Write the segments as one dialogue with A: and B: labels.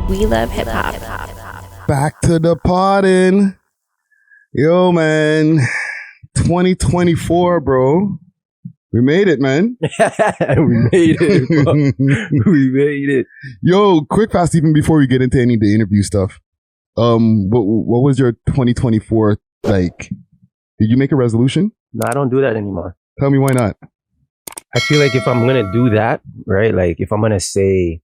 A: We love hip hop.
B: Back to the potting. Yo, man. 2024, bro. We made it, man.
C: We made it, bro. We made it.
B: Yo, quick fast, even before we get into any of the interview stuff. What was your 2024 like? Did you make a resolution?
C: No, I don't do that anymore.
B: Tell me why not.
C: I feel like if I'm gonna do that, right? Like if I'm gonna say,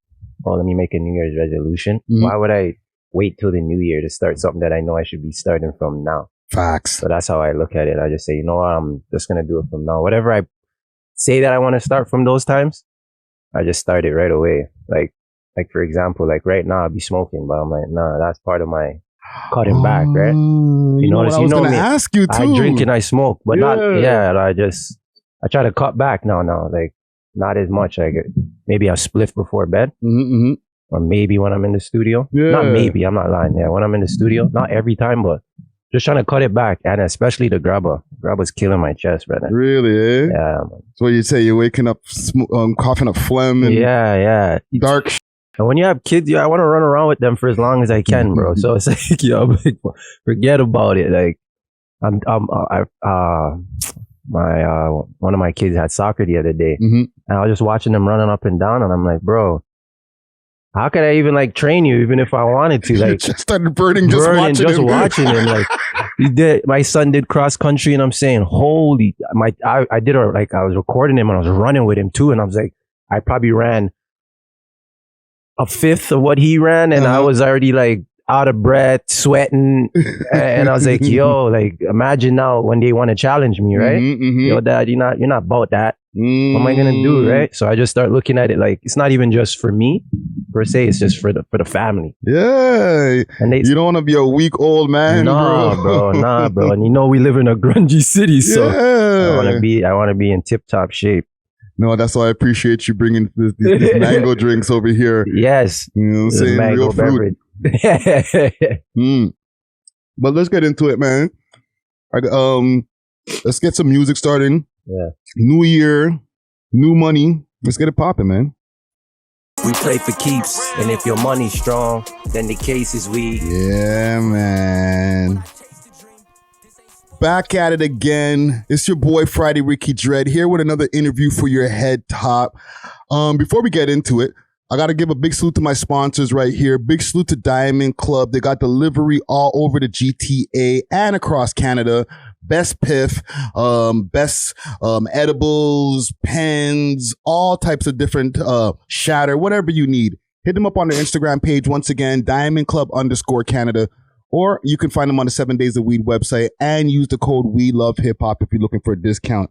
C: oh, let me make a New Year's resolution, why would I wait till the new year to start something that I know I should be starting from now?
B: Facts.
C: So that's how I look at it. I just say, you know what, I'm just gonna do it from now. Whatever I say that I want to start from those times, I just start it right away. Like for example, like right now I'll be smoking, but I'm like, nah, that's part of my cutting back, right?
B: You know, I was gonna ask you too.
C: I drink and I smoke, but I try to cut back now, like not as much. Like maybe I'll spliff before bed, or maybe when I'm in the studio. Not maybe, I'm not lying. Yeah, when I'm in the studio, not every time, but just trying to cut it back, and especially the grabber. Grabber's killing my chest, brother.
B: Really? Eh?
C: Yeah. Man.
B: So you say you're waking up, coughing up phlegm and dark.
C: And when you have kids, I want to run around with them for as long as I can, bro. So it's like, forget about it. Like, one of my kids had soccer the other day, and I was just watching them running up and down, and I'm like, bro, how could I even like train you, even if I wanted to? Like,
B: just started burning just watching
C: him. Like, my son did cross country, and I'm saying, holy, I was recording him and I was running with him too, and I was like, I probably ran a fifth of what he ran, and I was already like out of breath, sweating, and I was like, yo, like imagine now when they want to challenge me, right? Yo, Dad, you're not about that. What am I gonna do, right? So I just start looking at it like it's not even just for me per se, it's just for the family.
B: Yeah, and you don't want to be a weak old man.
C: Nah, bro. And you know we live in a grungy city, so I want to be in tip top shape.
B: No, that's why I appreciate you bringing these mango drinks over here.
C: Yes,
B: you know what I'm saying?
C: Mango
B: real fruit. But let's get into it, man. Let's get some music starting.
C: Yeah.
B: New year, new money. Let's get it popping, man.
C: We play for keeps, and if your money's strong, then the case is we.
B: Yeah, man. Back at it again. It's your boy Friday Ricky Dread here with another interview for your head top. Before we get into it, I got to give a big salute to my sponsors right here. Big salute to Diamond Club. They got delivery all over the GTA and across Canada. Best piff, best edibles, pens, all types of different shatter, whatever you need. Hit them up on their Instagram page. Once again, Diamond Club _Canada. Or you can find them on the 7 Days of Weed website and use the code We Love Hip Hop if you're looking for a discount.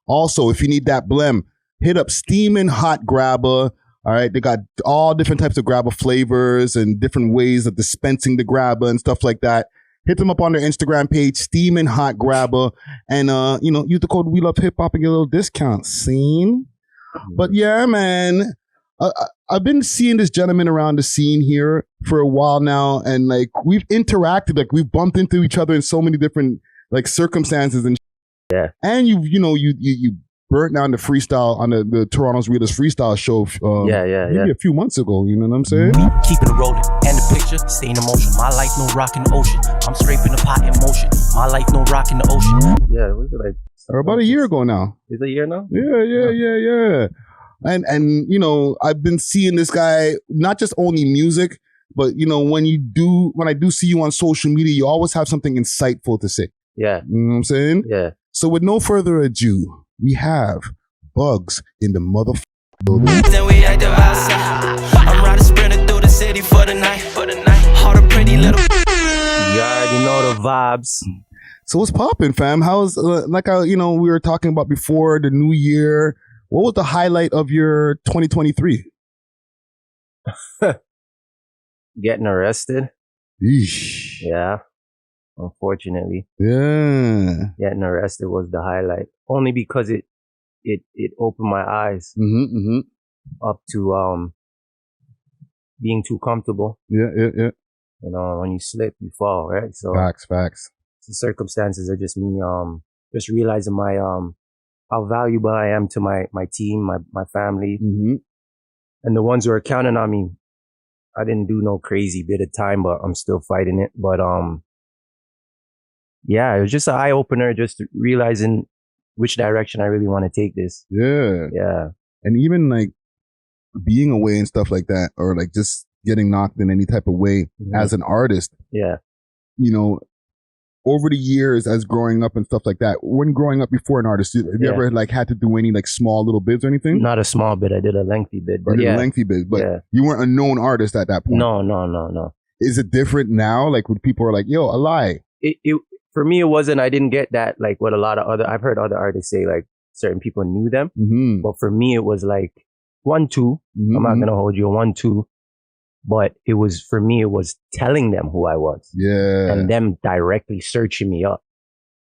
B: Also, if you need that blem, hit up Steamin' Hot Grabber. All right, they got all different types of grabber flavors and different ways of dispensing the grabber and stuff like that. Hit them up on their Instagram page, Steamin' Hot Grabber, and use the code We Love Hip Hop and get a little discount. Scene, but yeah, man. I've been seeing this gentleman around the scene here for a while now, and like we've interacted, like we've bumped into each other in so many different like circumstances and and you burnt down the freestyle on the Toronto's Realest Freestyle show maybe a few months ago, you know what I'm saying?
D: Keeping it rolling and the picture stay in motion. My life no rock in the ocean. I'm scraping the pot in motion. My life no rock in the ocean.
C: Yeah, was it like
B: about a year ago now?
C: Is it a year now?
B: Yeah. And I've been seeing this guy not just only music, but when I do see you on social media, you always have something insightful to say.
C: Yeah.
B: You know what I'm saying?
C: Yeah.
B: So with no further ado, we have Buggz in the motherfucking building.
D: Then we active outside. I'm riding sprinting through the city for the night. All the pretty little.
C: You already know the vibes.
B: So what's popping, fam? How's we were talking about before the new year. What was the highlight of your 2023?
C: Getting arrested.
B: Eesh.
C: Yeah. Unfortunately.
B: Yeah.
C: Getting arrested was the highlight. Only because it opened my eyes up to being too comfortable.
B: Yeah.
C: When you slip, you fall, right? So
B: facts.
C: The circumstances are just me just realizing my how valuable I am to my team, my family, and the ones who are counting on me. I didn't do no crazy bit of time, but I'm still fighting it. But yeah, it was just an eye opener, just realizing which direction I really want to take this.
B: Yeah.
C: Yeah.
B: And even like being away and stuff like that, or like just getting knocked in any type of way as an artist.
C: Yeah.
B: You know, over the years as growing up and stuff like that, when growing up before an artist, have you ever like had to do any like small little bids or anything?
C: Not a small bid. I did a lengthy bid. But
B: you did a lengthy bid, but you weren't a known artist at that point.
C: No.
B: Is it different now? Like when people are like, yo, a lie.
C: It for me, it wasn't, I didn't get that like what a lot of other, I've heard other artists say like certain people knew them.
B: Mm-hmm.
C: But for me, it was like 1-2.
B: Mm-hmm.
C: I'm not going to hold you 1-2. But it was, for me, it was telling them who I was.
B: Yeah.
C: And them directly searching me up.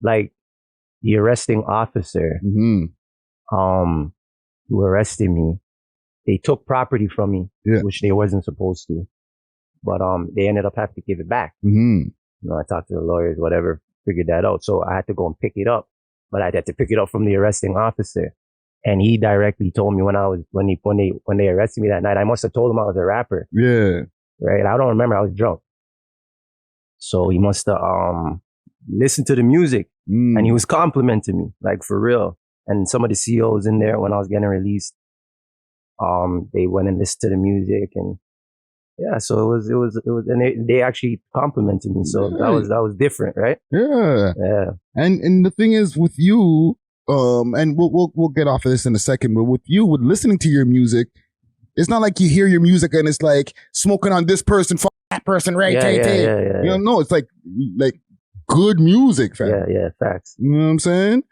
C: Like the arresting officer, who arrested me, they took property from me, which they wasn't supposed to. But they ended up having to give it back.
B: Mm-hmm.
C: You know, I talked to the lawyers, whatever, figured that out. So I had to go and pick it up. But I had to pick it up from the arresting officer. And he directly told me when they arrested me that night, I must have told him I was a rapper.
B: Yeah.
C: Right? I don't remember. I was drunk. So he must have listened to the music. And he was complimenting me, like for real. And some of the CEOs in there, when I was getting released, they went and listened to the music, and yeah, so it was, and they actually complimented me. So that was different, right?
B: Yeah.
C: Yeah.
B: And the thing is with you, and we'll get off of this in a second, but with you, with listening to your music, it's not like you hear your music and it's like smoking on this person, fuck that person, right?
C: Yeah.
B: You know, no, it's like good music, fam.
C: Yeah, facts.
B: You know what I'm saying?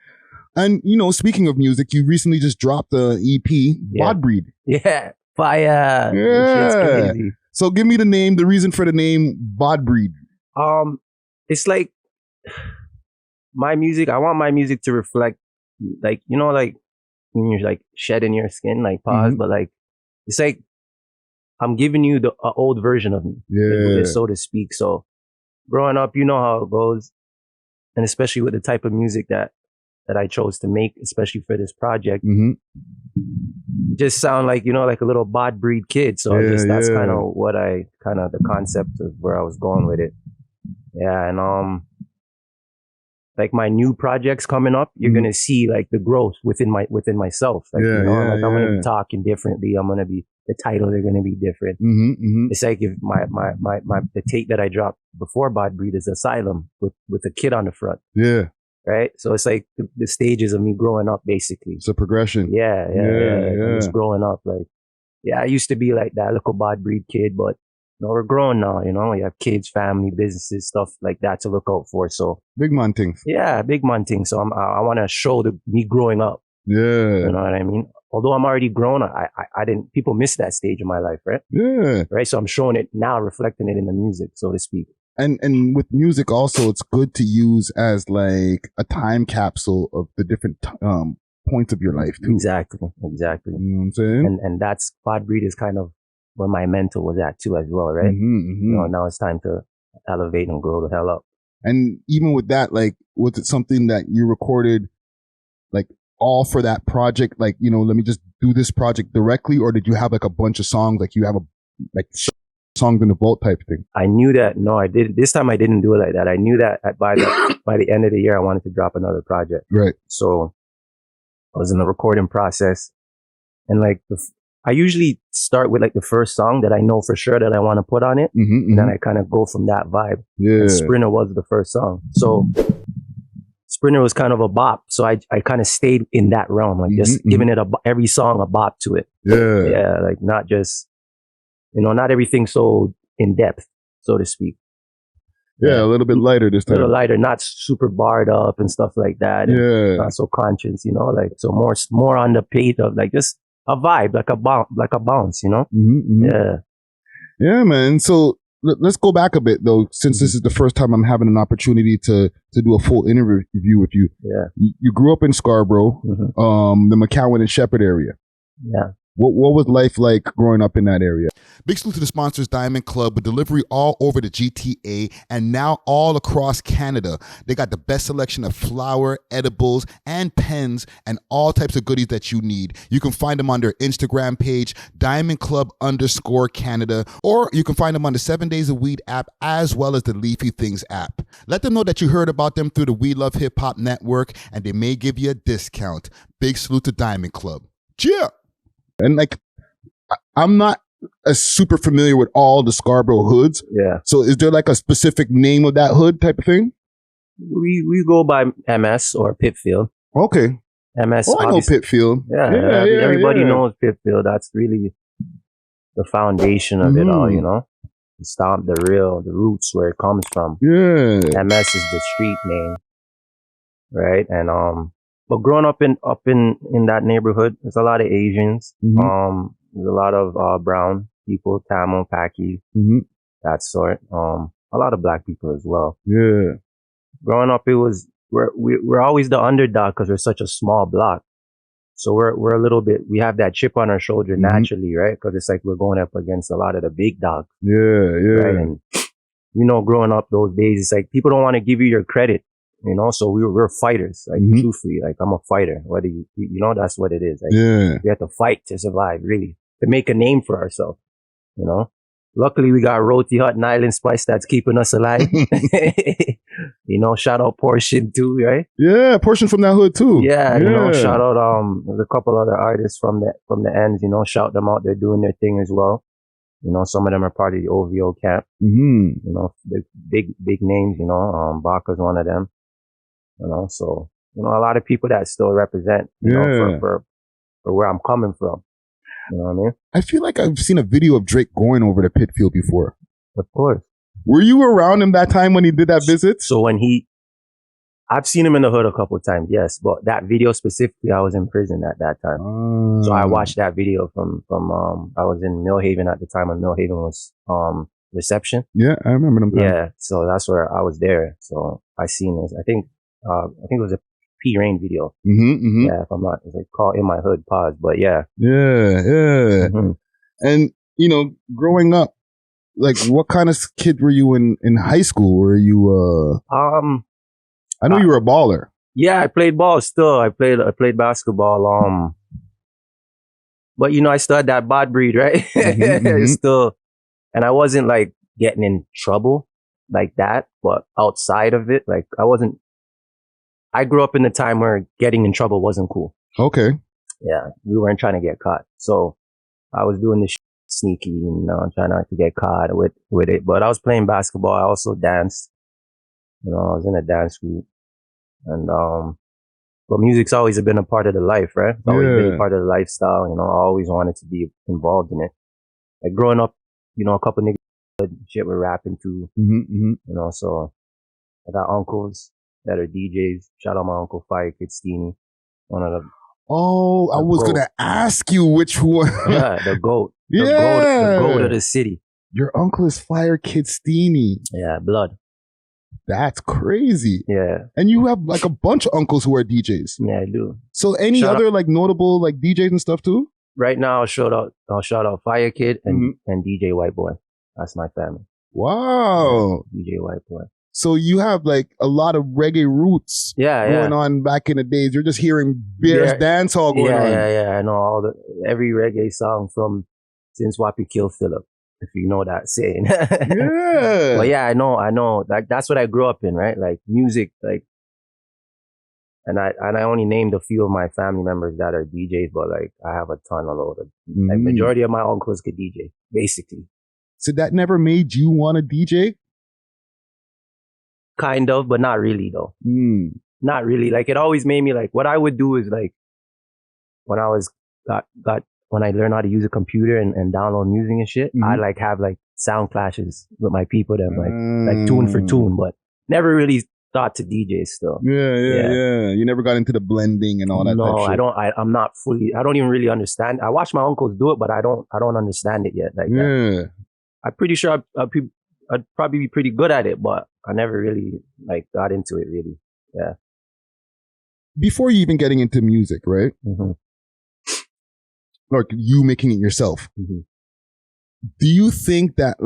B: And, you know, speaking of music, you recently just dropped the EP, BOD BREAD.
C: Yeah, fire.
B: Yeah.
C: Crazy.
B: So give me the reason for the name BOD BREAD.
C: It's like my music, I want my music to reflect, like, you know, like when you're like shedding your skin, like pause, but like, it's like I'm giving you the old version of me, so to speak. So growing up, you know how it goes. And especially with the type of music that I chose to make, especially for this project, just sound like, you know, like a little BOD breed kid. So that's kind of the concept of where I was going with it. Yeah. And, like my new projects coming up, you're going to see like the growth within myself. Like, you know, like I'm going to be talking differently. The titles are going to be different. It's like if the tape that I dropped before BOD BREAD is Asylum with a kid on the front.
B: Yeah.
C: Right. So it's like the stages of me growing up, basically.
B: It's a progression.
C: Yeah. Just growing up. Like, yeah, I used to be like that little BOD BREAD kid, but you know, we're growing now, you know, you have kids, family, businesses, stuff like that to look out for. So
B: big man things.
C: Yeah, big man things. So I want to show me growing up.
B: Yeah.
C: You know what I mean? Although I'm already grown, I didn't, people miss that stage of my life, right?
B: Yeah.
C: Right. So I'm showing it now, reflecting it in the music, so to speak.
B: And with music also, it's good to use as like a time capsule of the different points of your life too.
C: Exactly.
B: You know what I'm saying?
C: And that's BOD BREAD is kind of where my mentor was at too as well, right? You know, now it's time to elevate and grow the hell up.
B: And even with that, like, was it something that you recorded like all for that project? Like, you know, let me just do this project directly, or did you have like a bunch of songs, like you have songs in the vault type thing?
C: I knew that. No, I did. This time I didn't do it like that. I knew that by the end of the year, I wanted to drop another project.
B: Right.
C: So I was in the recording process, and like I usually start with like the first song that I know for sure that I want to put on it. And then I kind of go from that vibe.
B: Yeah.
C: And Sprinter was the first song. So Sprinter was kind of a bop. So I kind of stayed in that realm, like just giving it every song a bop to it.
B: Yeah.
C: Yeah. Like not just, you know, not everything so in depth, so to speak.
B: Yeah. A little bit lighter this time.
C: A little lighter, not super barred up and stuff like that. And not so conscious, you know, like, so more on the page of like just a vibe, like a bounce, you know? Yeah.
B: Yeah, man. So let's go back a bit though, since this is the first time I'm having an opportunity to do a full interview with you.
C: Yeah.
B: You grew up in Scarborough, the McCowan and Shepherd area.
C: Yeah.
B: What was life like growing up in that area? Big salute to the sponsors, Diamond Club, with delivery all over the GTA and now all across Canada. They got the best selection of flour, edibles, and pens, and all types of goodies that you need. You can find them on their Instagram page, _Canada, or you can find them on the 7 Days of Weed app as well as the Leafy Things app. Let them know that you heard about them through the We Love Hip Hop Network, and they may give you a discount. Big salute to Diamond Club. Cheer! And like, I'm not super familiar with all the Scarborough hoods.
C: Yeah.
B: So is there like a specific name of that hood type of thing?
C: We go by MS or Pitfield.
B: Okay.
C: MS.
B: Oh, I know Pitfield.
C: Yeah. Everybody knows Pitfield. That's really the foundation of it all, you know? The roots where it comes from.
B: Yeah.
C: MS is the street name. Right? And, but growing up in that neighborhood, there's a lot of Asians.
B: Mm-hmm.
C: There's a lot of brown people, Tamil, Paki, that sort. A lot of black people as well.
B: Yeah.
C: Growing up, we're always the underdog because we're such a small block. So we're a little bit, we have that chip on our shoulder naturally, right? Because it's like we're going up against a lot of the big dogs.
B: Yeah.
C: Right? And you know, growing up those days, it's like people don't want to give you your credit. You know, so we're fighters, like truthfully, like I'm a fighter. Whether you know, that's what it is. Like, we have to fight to survive, really, to make a name for ourselves. You know, luckily we got Roti Hut and Island Spice that's keeping us alive. You know, shout out Portion too, right?
B: Yeah, Portion from that hood too.
C: Yeah, you know, shout out there's a couple other artists from the ends. You know, shout them out. They're doing their thing as well. You know, some of them are part of the OVO camp. You know, big names. You know, Baka's one of them. You know, so, you know, a lot of people that still represent, you know, for where I'm coming from. You know what I mean? I
B: feel like I've seen a video of Drake going over to Pitfield before.
C: Of course.
B: Were you around him that time when he did that visit?
C: So I've seen him in the hood a couple of times, yes. But that video specifically, I was in prison at that time. So I watched that video from I was in Millhaven at the time when Millhaven was, reception.
B: Yeah, I remember them.
C: Yeah. So that's where I was there. So I seen this. I think it was a P Rain video. Yeah, if I'm not, it's like called In My Hood, pause. But yeah. Yeah.
B: And, you know, growing up, like what kind of kid were you in high school? Were you, I know you were a baller.
C: Yeah, I played ball still. I played basketball. But you know, I still had that BOD breed, right? Still, and I wasn't like getting in trouble like that, but outside of it, like I grew up in a time where getting in trouble wasn't cool.
B: Okay.
C: Yeah, we weren't trying to get caught. So I was doing this sneaky, you know, trying not to get caught with it. But I was playing basketball. I also danced. You know, I was in a dance group. And, but music's always been a part of the life, right? It's always been a part of the lifestyle. You know, I always wanted to be involved in it. Like growing up, you know, a couple niggas shit were rapping too. You know, so I got uncles that are DJs. Shout out my uncle Fire Kid Steenie, one of the.
B: Oh, I was gonna ask you which one.
C: Yeah, the goat. The goat of the city.
B: Your uncle is Fire Kid Steenie.
C: Yeah, blood.
B: That's crazy.
C: Yeah.
B: And you have like a bunch of uncles who are DJs.
C: Yeah, I do.
B: So any other like notable like DJs and stuff too?
C: Right now, I'll shout out Fire Kid and DJ White Boy. That's my family.
B: Wow.
C: DJ White Boy.
B: So you have like a lot of reggae roots going on back in the days. You're just hearing Bears dance hall going on.
C: Yeah. I know every reggae song from Since Wappy Kill Philip, if you know that saying.
B: Yeah.
C: But yeah, I know. Like that's what I grew up in, right? Like music, like, and I only named a few of my family members that are DJs, but like I have a ton of load of like majority of my uncles could DJ, basically.
B: So that never made you want to DJ?
C: Kind of, but not really though. Not really. Like it always made me like, what I would do is like, when I was when I learned how to use a computer and download music and shit, I like have like sound clashes with my people that like tune for tune, but never really thought to DJ still.
B: Yeah. You never got into the blending and all that.
C: No,
B: type shit.
C: I'm not fully. I don't even really understand. I watch my uncles do it, but I don't understand it yet. Like that. I'm pretty sure I'd probably be pretty good at it, but I never really like got into it really. Yeah.
B: Before you even getting into music, right? like you making it yourself.
C: Mm-hmm.
B: Do you think that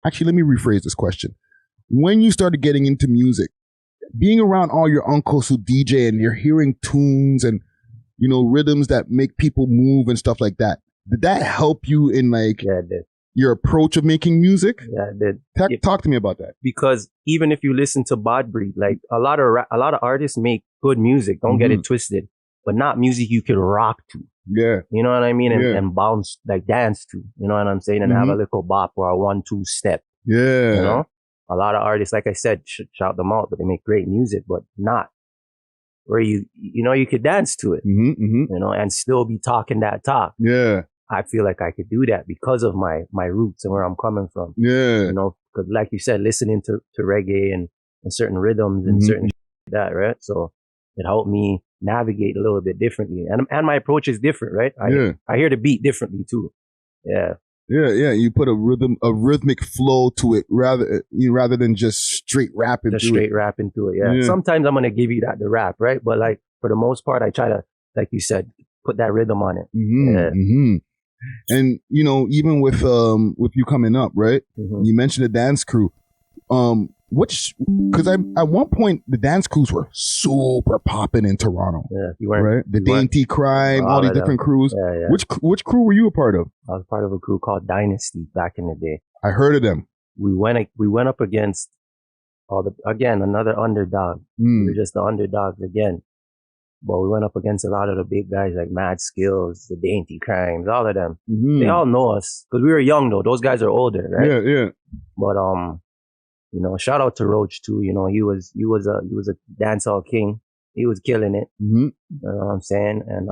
B: actually, let me rephrase this question. When you started getting into music, being around all your uncles who DJ and you're hearing tunes and, rhythms that make people move and stuff like that, did that help you in
C: Yeah, it did.
B: your approach of making music?
C: Yeah, it did.
B: Talk to me about that.
C: Because even if you listen to BOD BREAD, like a lot of artists make good music. Don't get it twisted, but not music you could rock to.
B: Yeah.
C: You know what I mean? And,
B: Yeah.
C: and bounce, like dance to. You know what I'm saying? And have a little bop or a 1-2 step.
B: Yeah.
C: You know? A lot of artists, like I said, shout them out, but they make great music, but not where you could dance to it, and still be talking that talk.
B: Yeah.
C: I feel like I could do that because of my roots and where I'm coming from.
B: Yeah.
C: Because like you said, listening to reggae and certain rhythms and certain like that, right? So it helped me navigate a little bit differently. And my approach is different, right? I hear the beat differently too. Yeah.
B: Yeah. You put a rhythmic flow to it rather than just straight rapping
C: rapping to it. Yeah. Sometimes I'm going to give you the rap, right? But like for the most part, I try to, like you said, put that rhythm on it. And
B: even with you coming up, right? You mentioned the dance crew. Because at one point the dance crews were super popping in Toronto.
C: Yeah, you weren't
B: right. The Dainty Crime, all these different crews.
C: Yeah.
B: Which crew were you a part of?
C: I was part of a crew called Dynasty back in the day.
B: I heard of them.
C: We went up against another underdog. We were just the underdogs again. But we went up against a lot of the big guys like Mad Skills, the Dainty Crimes, all of them. They all know us because we were young though. Those guys are older, right?
B: Yeah.
C: But shout out to Roach too. He was a dancehall king. He was killing it. You know what I'm saying? And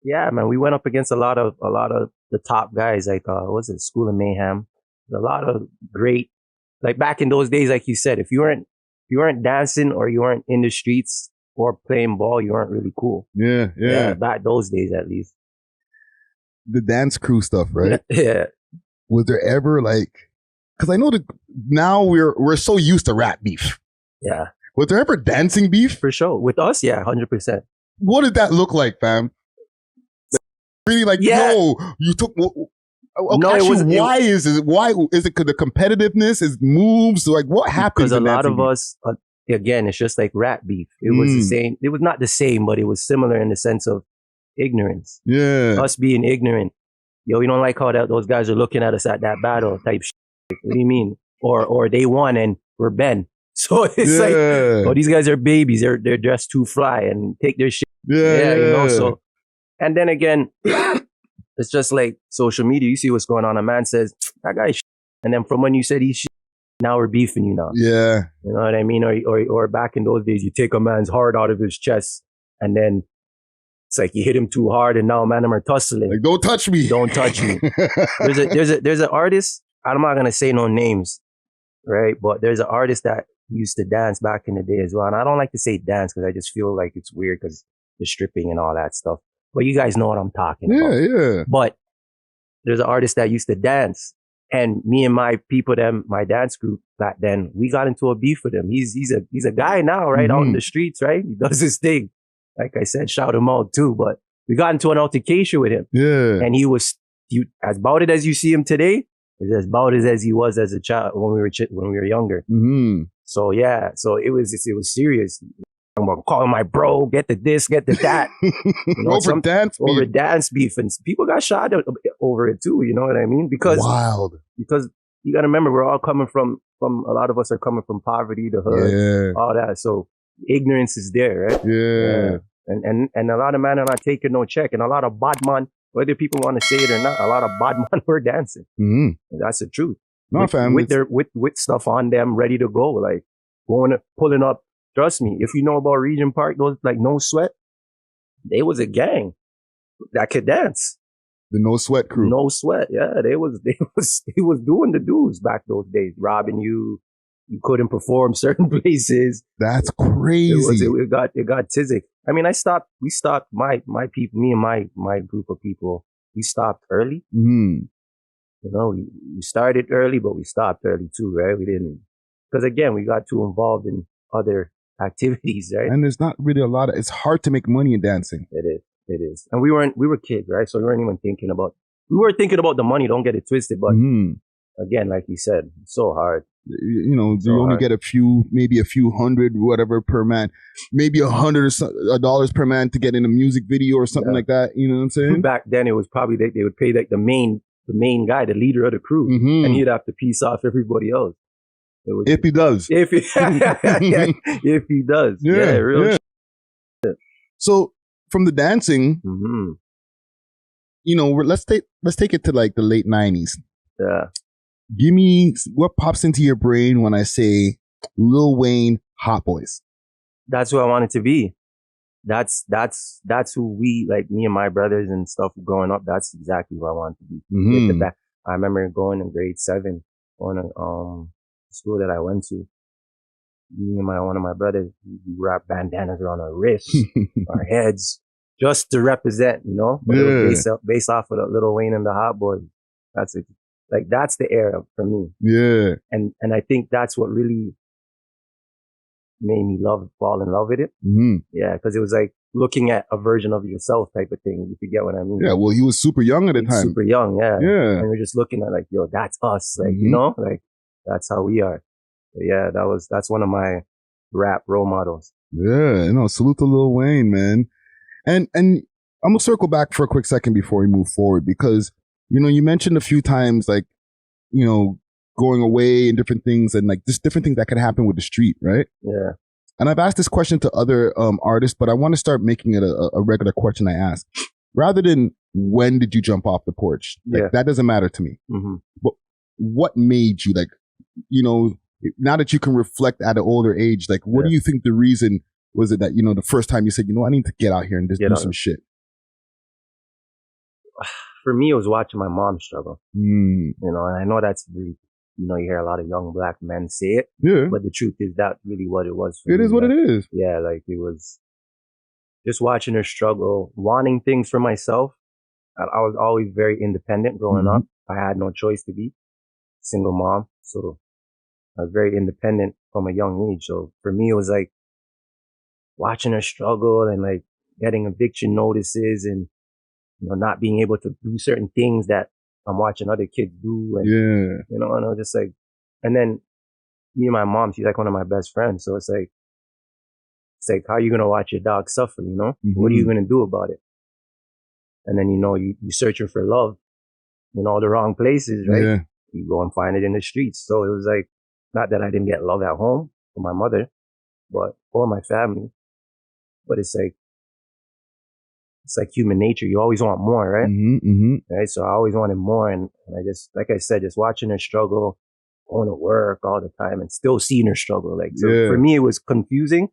C: yeah, man, we went up against a lot of the top guys like what's it, School of Mayhem. A lot of great, like back in those days, like you said, if you weren't dancing or you weren't in the streets or playing ball, you weren't really cool.
B: Yeah.
C: Back those days, at least.
B: The dance crew stuff, right?
C: Yeah.
B: Was there ever because I know that now we're so used to rap beef.
C: Yeah.
B: Was there ever dancing beef?
C: For sure. With us, yeah, 100%.
B: What did that look like, fam? Really no, you took.
C: No,
B: actually, why is it? Why is it? The competitiveness is moves. Like what happens?
C: Because a lot of us, again, it's just like rap beef. It was the same. It was not the same, but it was similar in the sense of ignorance.
B: Yeah.
C: Us being ignorant. Yo, you don't like how those guys are looking at us at that battle type shit. What do you mean? Or they won and we're Ben. So it's like, oh, these guys are babies. They're dressed too fly and take their shit.
B: Yeah.
C: So, and then again, it's just like social media. You see what's going on. A man says, that guy's shit. And then from when you said he's shit, now we're beefing you now.
B: Yeah.
C: You know what I mean? Or back in those days, you take a man's heart out of his chest and then it's like you hit him too hard and now man them are tussling.
B: Like, don't touch me.
C: Don't touch me. There's an artist, I'm not gonna say no names, right? But there's an artist that used to dance back in the day as well. And I don't like to say dance because I just feel like it's weird because the stripping and all that stuff. But you guys know what I'm talking about.
B: Yeah.
C: But there's an artist that used to dance. And me and my people, my dance group back then, we got into a beef with him. He's a guy now, right? Out in the streets, right? He does his thing. Like I said, shout him out too. But we got into an altercation with him. Yeah. And he was as bouted as you see him today, is as bouted as he was as a child when we were younger. So yeah, so it was serious. I'm calling my bro, get the this, get the that. Over dance beef, and people got shot over it too. You know what I mean? Because you got to remember, we're all coming from a lot of us are coming from poverty, the hood, all that. So ignorance is there, right?
B: Yeah.
C: And a lot of men are not taking no check, and a lot of bad man, whether people want to say it or not, a lot of bad man were dancing. That's the truth.
B: No, fam,
C: with stuff on them, ready to go, like pulling up. Trust me, if you know about Regent Park, those like No Sweat, they was a gang that could dance.
B: The No Sweat crew.
C: No Sweat, yeah, they was doing the dudes back those days, robbing you. You couldn't perform certain places.
B: That's crazy.
C: It got tizzy. I mean, we stopped my people, me and my group of people, we stopped early. You know, we started early, but we stopped early too, right? We didn't, because again, we got too involved in other activities, right?
B: And there's not really it's hard to make money in dancing.
C: It is. It is. And we were kids, right? So we weren't even thinking about the money, don't get it twisted. But again, like you said, it's so hard.
B: You know, you only get maybe a few hundred, whatever per man, maybe $100 per man to get in a music video or something like that. You know what I'm saying?
C: Back then, it was probably they would pay like the main guy, the leader of the crew, and he'd have to piece off everybody else.
B: If he does.
C: If he does. Yeah, real shit.
B: So from the dancing, you know, let's take it to like the late 90s.
C: Yeah.
B: Give me what pops into your brain when I say Lil Wayne, Hot Boys.
C: That's who I wanted to be. That's who we, like me and my brothers and stuff growing up. That's exactly who I wanted to be. I remember going in grade 7 on a school that I went to. Me and one of my brothers, we wrapped bandanas around our wrists, our heads, just to represent, you know. But it was based off of the Lil Wayne and the Hot Boys. That's the era for me. Yeah. And I think that's what really made me fall in love with it. Yeah, because it was like looking at a version of yourself type of thing, if you get what I mean.
B: Yeah, well, he was super young at the time.
C: Super young, yeah.
B: Yeah.
C: And we're just looking at like, yo, that's us. Like, you know, like that's how we are. But yeah, that's one of my rap role models. Yeah,
B: you know, salute to Lil Wayne, man. And I'm gonna circle back for a quick second before we move forward, because you know, you mentioned a few times, like, you know, going away and different things and like just different things that could happen with the street, right?
C: Yeah.
B: And I've asked this question to other artists, but I want to start making it a regular question I ask. Rather than when did you jump off the porch? Like, that doesn't matter to me. But what made you, like, you know, now that you can reflect at an older age, like, what do you think the reason was it that, you know, the first time you said, you know, I need to get out here and just do some shit?
C: For me, it was watching my mom struggle. You know, and I know that's really, you know, you hear a lot of young black men say it. Yeah. But the truth is that really what it was for me.
B: It is what it is.
C: Yeah, like it was just watching her struggle, wanting things for myself. I was always very independent growing up. I had no choice to be single mom. So I was very independent from a young age. So for me, it was like watching her struggle and like getting eviction notices and, you know, not being able to do certain things that I'm watching other kids do. And, you know, and I was just like, and then me and my mom, she's like one of my best friends. So it's like, how are you going to watch your dog suffer, you know? What are you going to do about it? And then, you know, you're searching for love in all the wrong places, right? Yeah. You go and find it in the streets. So it was like, not that I didn't get love at home from my mother, or my family, but it's like human nature. You always want more, right? Right. So I always wanted more. And I just, like I said, just watching her struggle, going to work all the time and still seeing her struggle. Like, so for me, it was confusing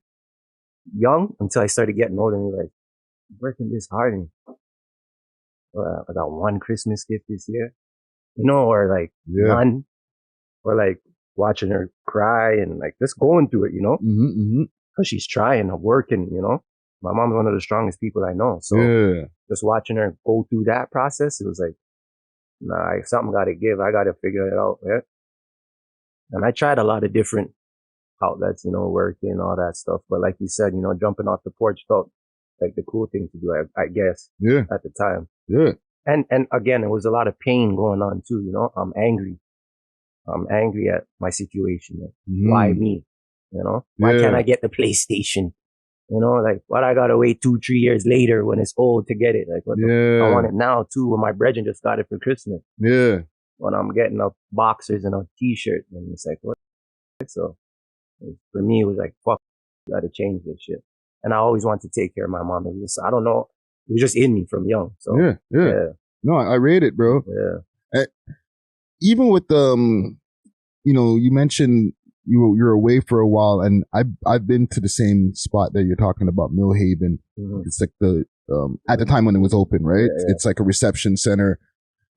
C: young until I started getting older and like, working this hard. And I got one Christmas gift this year, you know, or like none, or like watching her cry and like just going through it, you know, because she's trying and working, you know. My mom's one of the strongest people I know. So just watching her go through that process, it was like, nah, something got to give. I got to figure it out. Yeah. And I tried a lot of different outlets, you know, working, all that stuff. But like you said, you know, jumping off the porch felt like the cool thing to do, I guess, at the time. Yeah. And again, it was a lot of pain going on too, you know. I'm angry at my situation. Like, why me? You know, why can't I get the PlayStation? You know, like, what I gotta wait 2-3 years later when it's old to get it? Like, I want it now too. When my brethren just got it for Christmas. Yeah. When I'm getting a boxers and a t-shirt, and it's like, what? So for me, it was like, fuck, gotta change this shit. And I always wanted to take care of my mom. It was, I don't know, it was just in me from young. So yeah.
B: No, I rate it, bro. Yeah. Even with you know, you mentioned you're away for a while, and I've been to the same spot that you're talking about, Millhaven. It's like the at the time when it was open, right? It's like a reception center,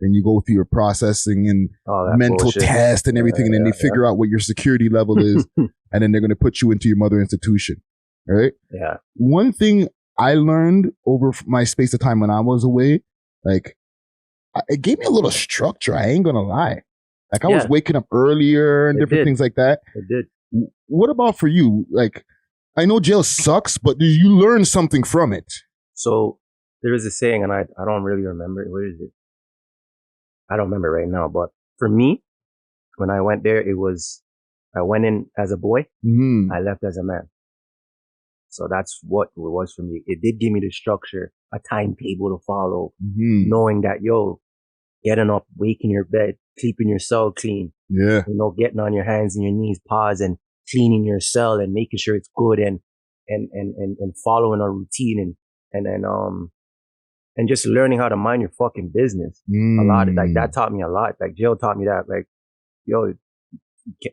B: and you go through your processing and mental test and everything, and then they figure out what your security level is, and then they're gonna put you into your mother institution, right? Yeah. One thing I learned over my space of time when I was away, like, it gave me a little structure. I ain't gonna lie. Like, I was waking up earlier and different things like that.
C: It did.
B: What about for you? Like, I know jail sucks, but do you learn something from it?
C: So there is a saying, and I don't really remember it. What is it? I don't remember right now. But for me, when I went there, I went in as a boy.
B: Mm-hmm.
C: I left as a man. So that's what it was for me. It did give me the structure, a timetable to follow, knowing that, getting up, waking your bed, keeping your cell clean.
B: Yeah.
C: Getting on your hands and your knees, pause and cleaning your cell and making sure it's good and following a routine and just learning how to mind your fucking business. A lot of, like, that taught me a lot. Like, jail taught me that, like,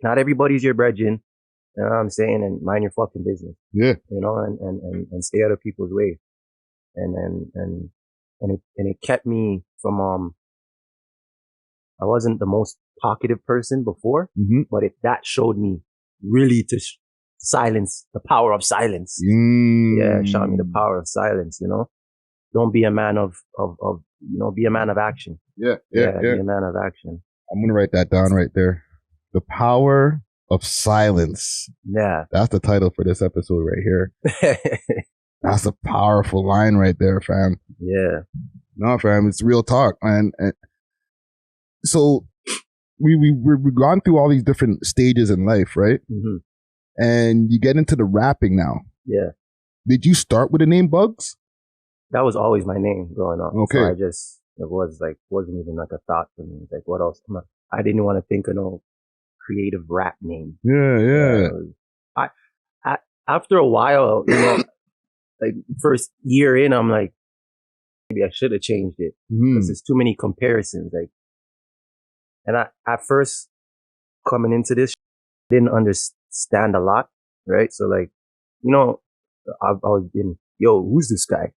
C: not everybody's your brethren. You know what I'm saying? And mind your fucking business.
B: Yeah.
C: And stay out of people's way. And it kept me from, I wasn't the most talkative person before, but that showed me really to silence, the power of silence. Yeah, it showed me the power of silence, Don't be a man of be a man of action.
B: Yeah.
C: Be a man of action.
B: I'm going to write that down right there. The power of silence.
C: Yeah.
B: That's the title for this episode right here. That's a powerful line right there, fam.
C: Yeah.
B: No, fam, it's real talk, man. And so we've gone through all these different stages in life, right? Mm-hmm. And you get into the rapping now.
C: Yeah.
B: Did you start with the name Buggz?
C: That was always my name growing up.
B: Okay.
C: So wasn't even like a thought for me. Like, what else? I didn't want to think of no creative rap name.
B: Yeah.
C: I after a while, like first year in, I'm like, maybe I should have changed it because there's too many comparisons. Like, and I at first coming into this, didn't understand a lot, right? So like, I've always been, who's this guy?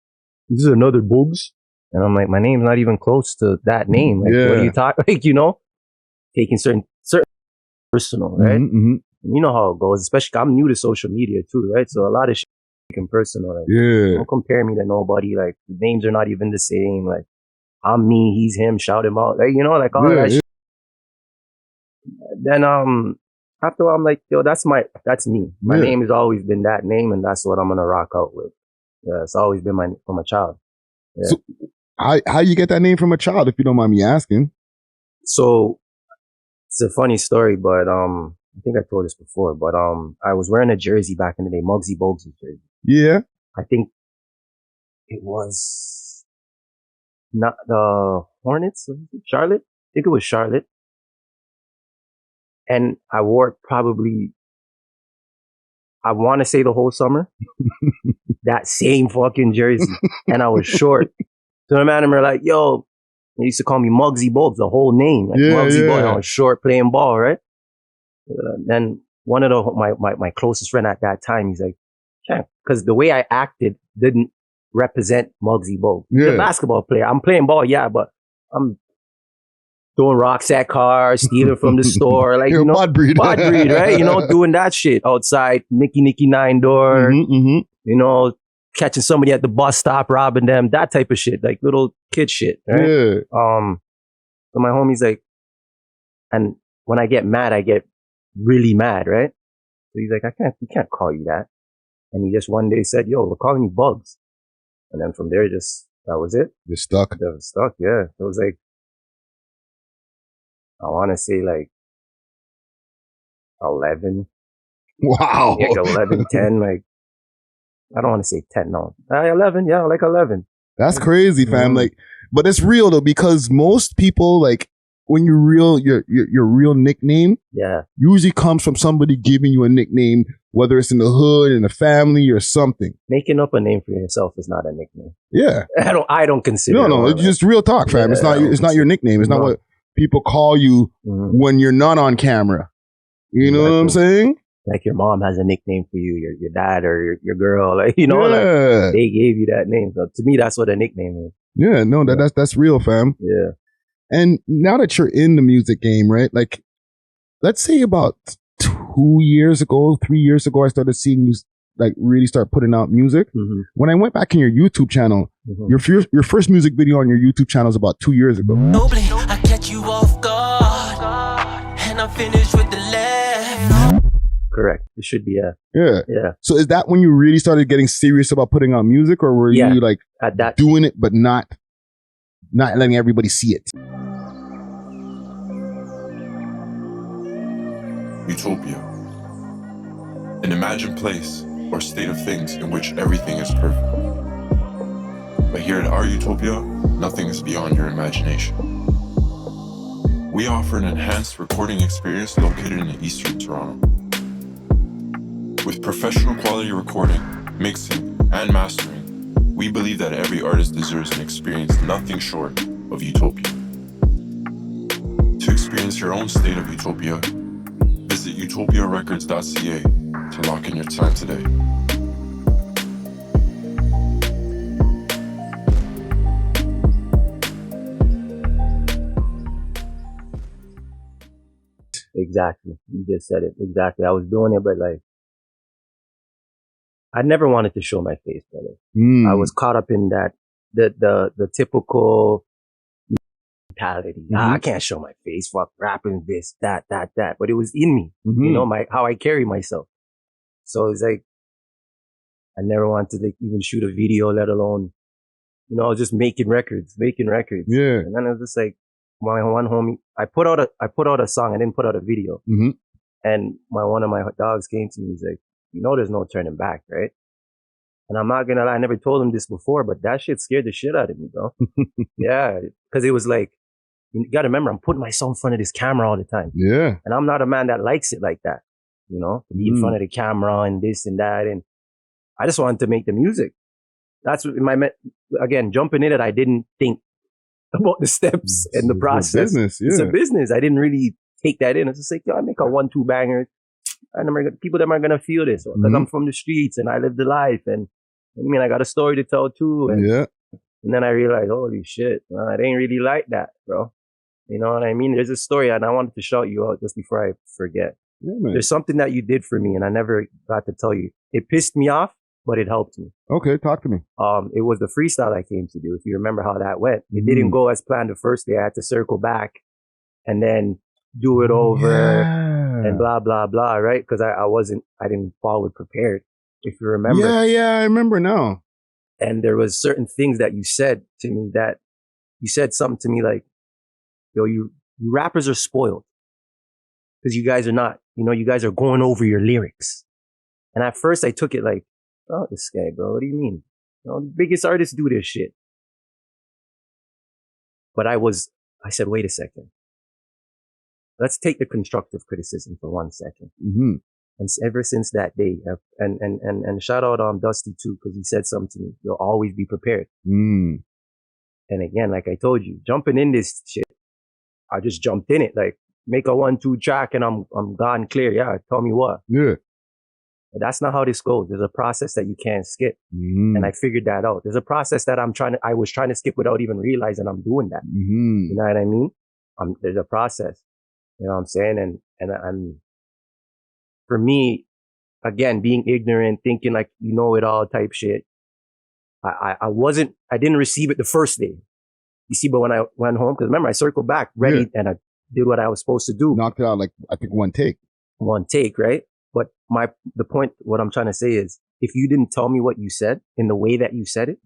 C: This is another Buggz, and I'm like, my name's not even close to that name. Like, what are you talking? Like, taking certain personal, right? You know how it goes, especially I'm new to social media too, right? So a lot of shit taken personal. Like, don't compare me to nobody. Like, the names are not even the same. Like, I'm me, he's him, shout him out. Like, like all that shit. Then after a while, I'm like, that's me. My name has always been that name, and that's what I'm gonna rock out with. Yeah, it's always been from a child. Yeah.
B: So how you get that name from a child, if you don't mind me asking?
C: So it's a funny story, but I think I told this before, but I was wearing a jersey back in the day, Muggsy Bogues jersey.
B: Yeah.
C: I think it was not the Hornets, Charlotte. I think it was Charlotte. And I wore it probably, I want to say the whole summer, that same fucking jersey. And I was short. So the man were like, they used to call me Muggsy Bogues, the whole name. Like Muggsy Bogues. And I was short playing ball, right? Then one of my closest friend at that time, he's like, because the way I acted didn't represent Muggsy Bogues. He's a basketball player. I'm playing ball, but I'm throwing rocks at cars, stealing from the store, like,
B: BOD BREAD,
C: right? Doing that shit outside, Nicky 9 door, catching somebody at the bus stop, robbing them, that type of shit, like little kid shit, right?
B: Yeah.
C: So my homie's like, and when I get mad, I get really mad, right? So he's like, we can't call you that. And he just one day said, we're calling you Buggz. And then from there, that was it.
B: You're stuck.
C: That was stuck, yeah. It was like, I want to say like 11.
B: Wow.
C: Like 11, 10, like, I don't want to say 10, no. 11, yeah, like 11.
B: That's crazy, fam. Like, but it's real though, because most people, like, when your real nickname usually comes from somebody giving you a nickname, whether it's in the hood, in the family, or something.
C: Making up a name for yourself is not a nickname.
B: Yeah.
C: I don't consider
B: No, it's just real talk, fam. It's not your nickname. It's not what people call you when you're not on camera. You know what I'm saying?
C: Like your mom has a nickname for you, your dad or your girl, like, like they gave you that name. So to me, that's what a nickname is.
B: Yeah, no, that's real, fam.
C: Yeah.
B: And now that you're in the music game, right? Like, let's say about 3 years ago, I started seeing you like really start putting out music. When I went back in your YouTube channel, your first music video on your YouTube channel is about 2 years ago.
D: I catch you off guard, and I'm finished with the left.
C: Correct. It should be,
B: Yeah.
C: yeah.
B: So is that when you really started getting serious about putting out music, or were you like
C: at that
B: doing it but not letting everybody see it?
A: Utopia. An imagined place or state of things in which everything is perfect. But here at our Utopia, nothing is beyond your imagination. We offer an enhanced recording experience located in Eastern Toronto. With professional quality recording, mixing, and mastering, we believe that every artist deserves an experience nothing short of utopia. To experience your own state of utopia, visit utopiarecords.ca to lock in your time today.
C: Exactly. You just said it. Exactly. I was doing it, but like, I never wanted to show my face, brother. I was caught up in that, the typical mentality. Nah, I can't show my face. Fuck rapping, this, that. But it was in me, you know, how I carry myself. So it's like, I never wanted to like even shoot a video, let alone, you know, I was just making records.
B: Yeah.
C: And then it was just like, my one homie, I put out a song. I didn't put out a video. And one of my dogs came to me. He's like, you know, there's no turning back, right? And I'm not gonna lie, I never told him this before, but that shit scared the shit out of me, bro. Yeah, because it was like, you gotta remember, I'm putting myself in front of this camera all the time.
B: Yeah.
C: And I'm not a man that likes it like that, you know, to be in front of the camera and this and that. And I just wanted to make the music. That's what again, jumping in it, I didn't think about the steps and the process. It's a business. I didn't really take that in. It's just like, yo, I make a 1-2 bangers. And people that are gonna feel this because I'm from the streets and I live the life, and I mean I got a story to tell too. And, and then I realized, holy shit, it ain't really like that, bro. You know what I mean? There's a story, and I wanted to shout you out just before I forget. There's something that you did for me, and I never got to tell you. It pissed me off, but it helped me.
B: Okay, talk to me.
C: It was the freestyle I came to do. If you remember how that went, it didn't go as planned the first day. I had to circle back and then do it over and blah, blah, blah, right? Because I didn't follow prepared, if you remember.
B: Yeah, I remember now.
C: And there was certain things that you said to me that, you said something to me like, yo, you rappers are spoiled. Because you guys are not, you know, you guys are going over your lyrics. And at first I took it like, oh, this guy, bro, what do you mean? You know, the biggest artists do this shit. But I said, wait a second. Let's take the constructive criticism for 1 second. And ever since that day, and shout out on Dusty too, because he said something to me. You'll always be prepared. And again, like I told you, jumping in this shit, I just jumped in it. Like, make a 1-2 track and I'm gone clear. Yeah, tell me what.
B: Yeah.
C: But that's not how this goes. There's a process that you can't skip. And I figured that out. There's a process that I was trying to skip without even realizing I'm doing that. You know what I mean? There's a process. You know what I'm saying? And for me, again, being ignorant, thinking like, you know it all type shit. I didn't receive it the first day. You see, but when I went home, because remember, I circled back ready and I did what I was supposed to do.
B: Knocked it out like, I think one take,
C: right? But the point, what I'm trying to say is, if you didn't tell me what you said in the way that you said it,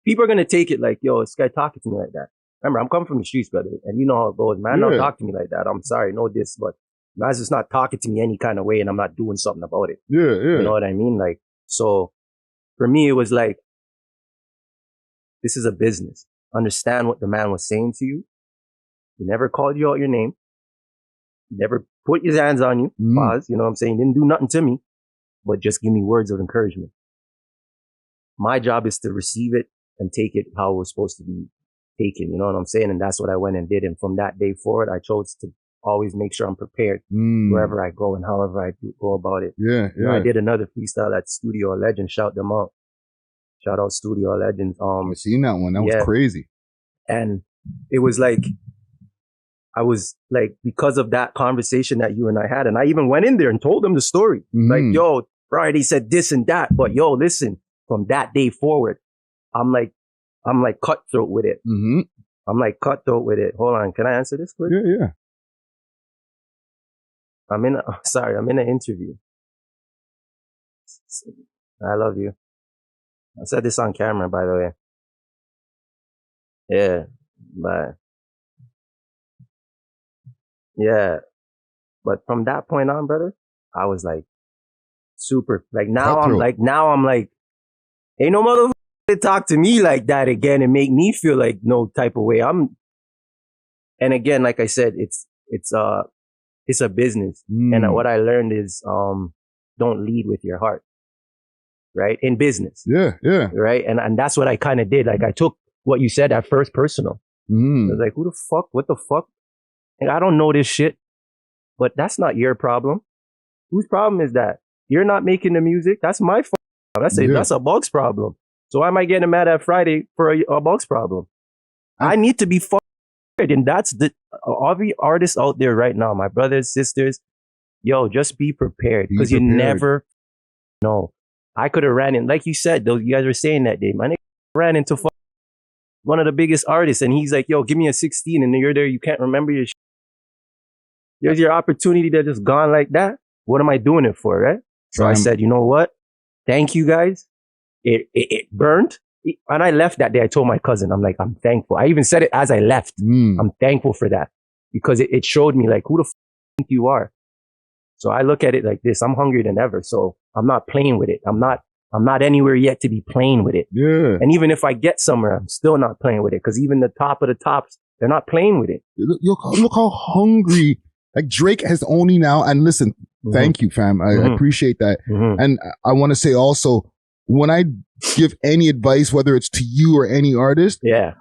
C: people are going to take it like, yo, this guy talking to me like that. Remember, I'm coming from the streets, brother, and you know how it goes. Man, don't talk to me like that. I'm sorry, no diss, but man's just not talking to me any kind of way, and I'm not doing something about it. You know what I mean? Like, so for me, it was like, this is a business. Understand what the man was saying to you. He never called you out your name. He never put his hands on you. Pause. You know what I'm saying? He didn't do nothing to me, but just give me words of encouragement. My job is to receive it and take it how it was supposed to be taken. You know what I'm saying? And that's what I went and did. And from that day forward, I chose to always make sure I'm prepared wherever I go and however I go about it. You know, I did another freestyle at Studio Legends. Shout them out. Shout out Studio Legends.
B: I seen that one. That was crazy.
C: And it was like, I was like, because of that conversation that you and I had, and I even went in there and told them the story. Like, yo, Friday said this and that, but yo, listen, from that day forward, I'm like cutthroat with it. I'm like cutthroat with it. Hold on. Can I answer this quick?
B: Yeah.
C: I'm in an interview. I love you. I said this on camera, by the way. Yeah, but yeah, but from that point on, brother, I was like super. Like now, I'm like, ain't no motherfucker to talk to me like that again and make me feel like no type of way. And again, like I said, it's a business, and what I learned is don't lead with your heart, right? In business,
B: Yeah.
C: right? And that's what I kind of did. Like I took what you said at first personal. I was like, who the fuck? What the fuck? And I don't know this shit, but that's not your problem. Whose problem is that? You're not making the music. That's my fault. That's a Buggz problem. So why am I getting mad at Friday for a Buggz problem? I need to be fucked. And that's all the artists out there right now, my brothers, sisters. Yo, just be prepared because you never know. I could have ran in, like you said, though. You guys were saying that day. My nigga ran into one of the biggest artists, and he's like, "Yo, give me a 16," and then you're there. You can't remember your. There's your opportunity that just gone like that. What am I doing it for, right? So I said, you know what? Thank you guys. It burned. And I left that day. I told my cousin, I'm like, I'm thankful. I even said it as I left. I'm thankful for that because it showed me like who the think you are. So I look at it like this. I'm hungrier than ever. So I'm not playing with it. I'm not anywhere yet to be playing with it.
B: Yeah.
C: And even if I get somewhere, I'm still not playing with it because even the top of the tops, they're not playing with it.
B: Look how hungry. Like Drake has only now, and listen, thank you, fam. I appreciate that. And I want to say also, when I give any advice, whether it's to you or any artist,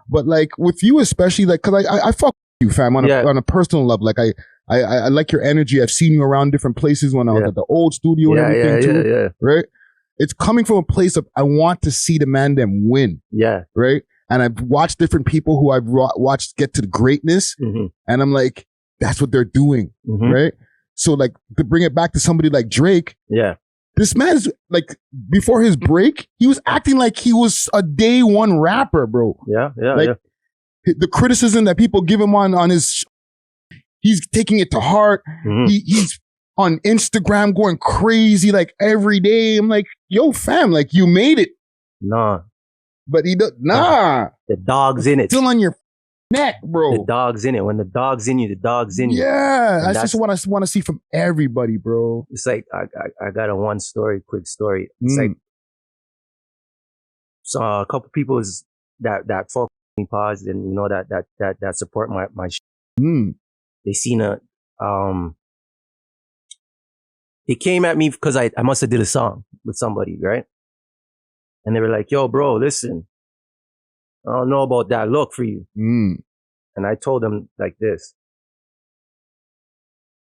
B: but like with you especially, like, cause I fuck with you, fam, on a personal level. Like I like your energy. I've seen you around different places when I was at the old studio and everything too, right? It's coming from a place of, I want to see the man them win. Yeah. Right. And I've watched different people who I've watched get to the greatness. And I'm like, that's what they're doing. Right. So like to bring it back to somebody like Drake. Yeah. This man's like, before his break, he was acting like he was a day one rapper, bro. Yeah. Like the criticism that people give him on his, he's taking it to heart. He's on Instagram going crazy like every day. I'm like, yo, fam, like you made it. Nah. But he does, nah. The dog's in it. Still on your neck, bro. The dog's in it. When the dog's in you, the dog's in you. Yeah. That's just what I want to see from everybody, bro. It's like, I got a quick story. It's like, so a couple people is that fuck me pause and you know that support my they seen it came at me because I must have did a song with somebody, right? And they were like, yo, bro, listen, I don't know about that look for you. And I told them like this,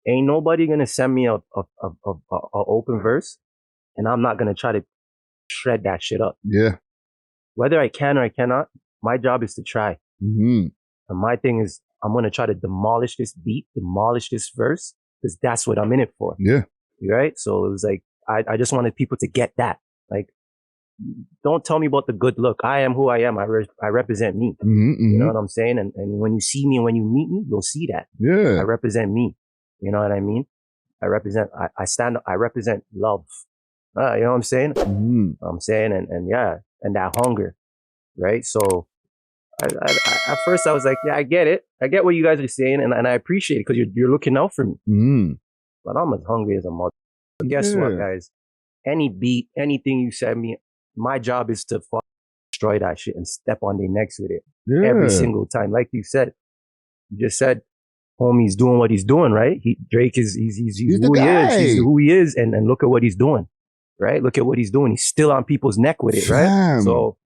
B: ain't nobody going to send me a open verse and I'm not going to try to shred that shit up. Yeah. Whether I can or I cannot, my job is to try. And my thing is, I'm going to try to demolish this beat, demolish this verse, because that's what I'm in it for. Yeah. Right? So it was like, I just wanted people to get that. Like, don't tell me about the good look. I am who I am. I represent me. You know what I'm saying? And when you see me and when you meet me, you'll see that. Yeah. I represent me. You know what I mean? I represent love. You know what I'm saying? I'm saying, and yeah, and that hunger. Right? So, at first I was like, yeah, I get it. I get what you guys are saying, and I appreciate it because you're looking out for me. But I'm as hungry as a mother. But guess what, guys? Any beat, anything you send me, my job is to destroy that shit and step on their necks with it every single time. Like you said, you just said, homie's doing what he's doing, right? Drake is he's who he is. He's who he is, and look at what he's doing, right? Look at what he's doing. He's still on people's neck with it, right? So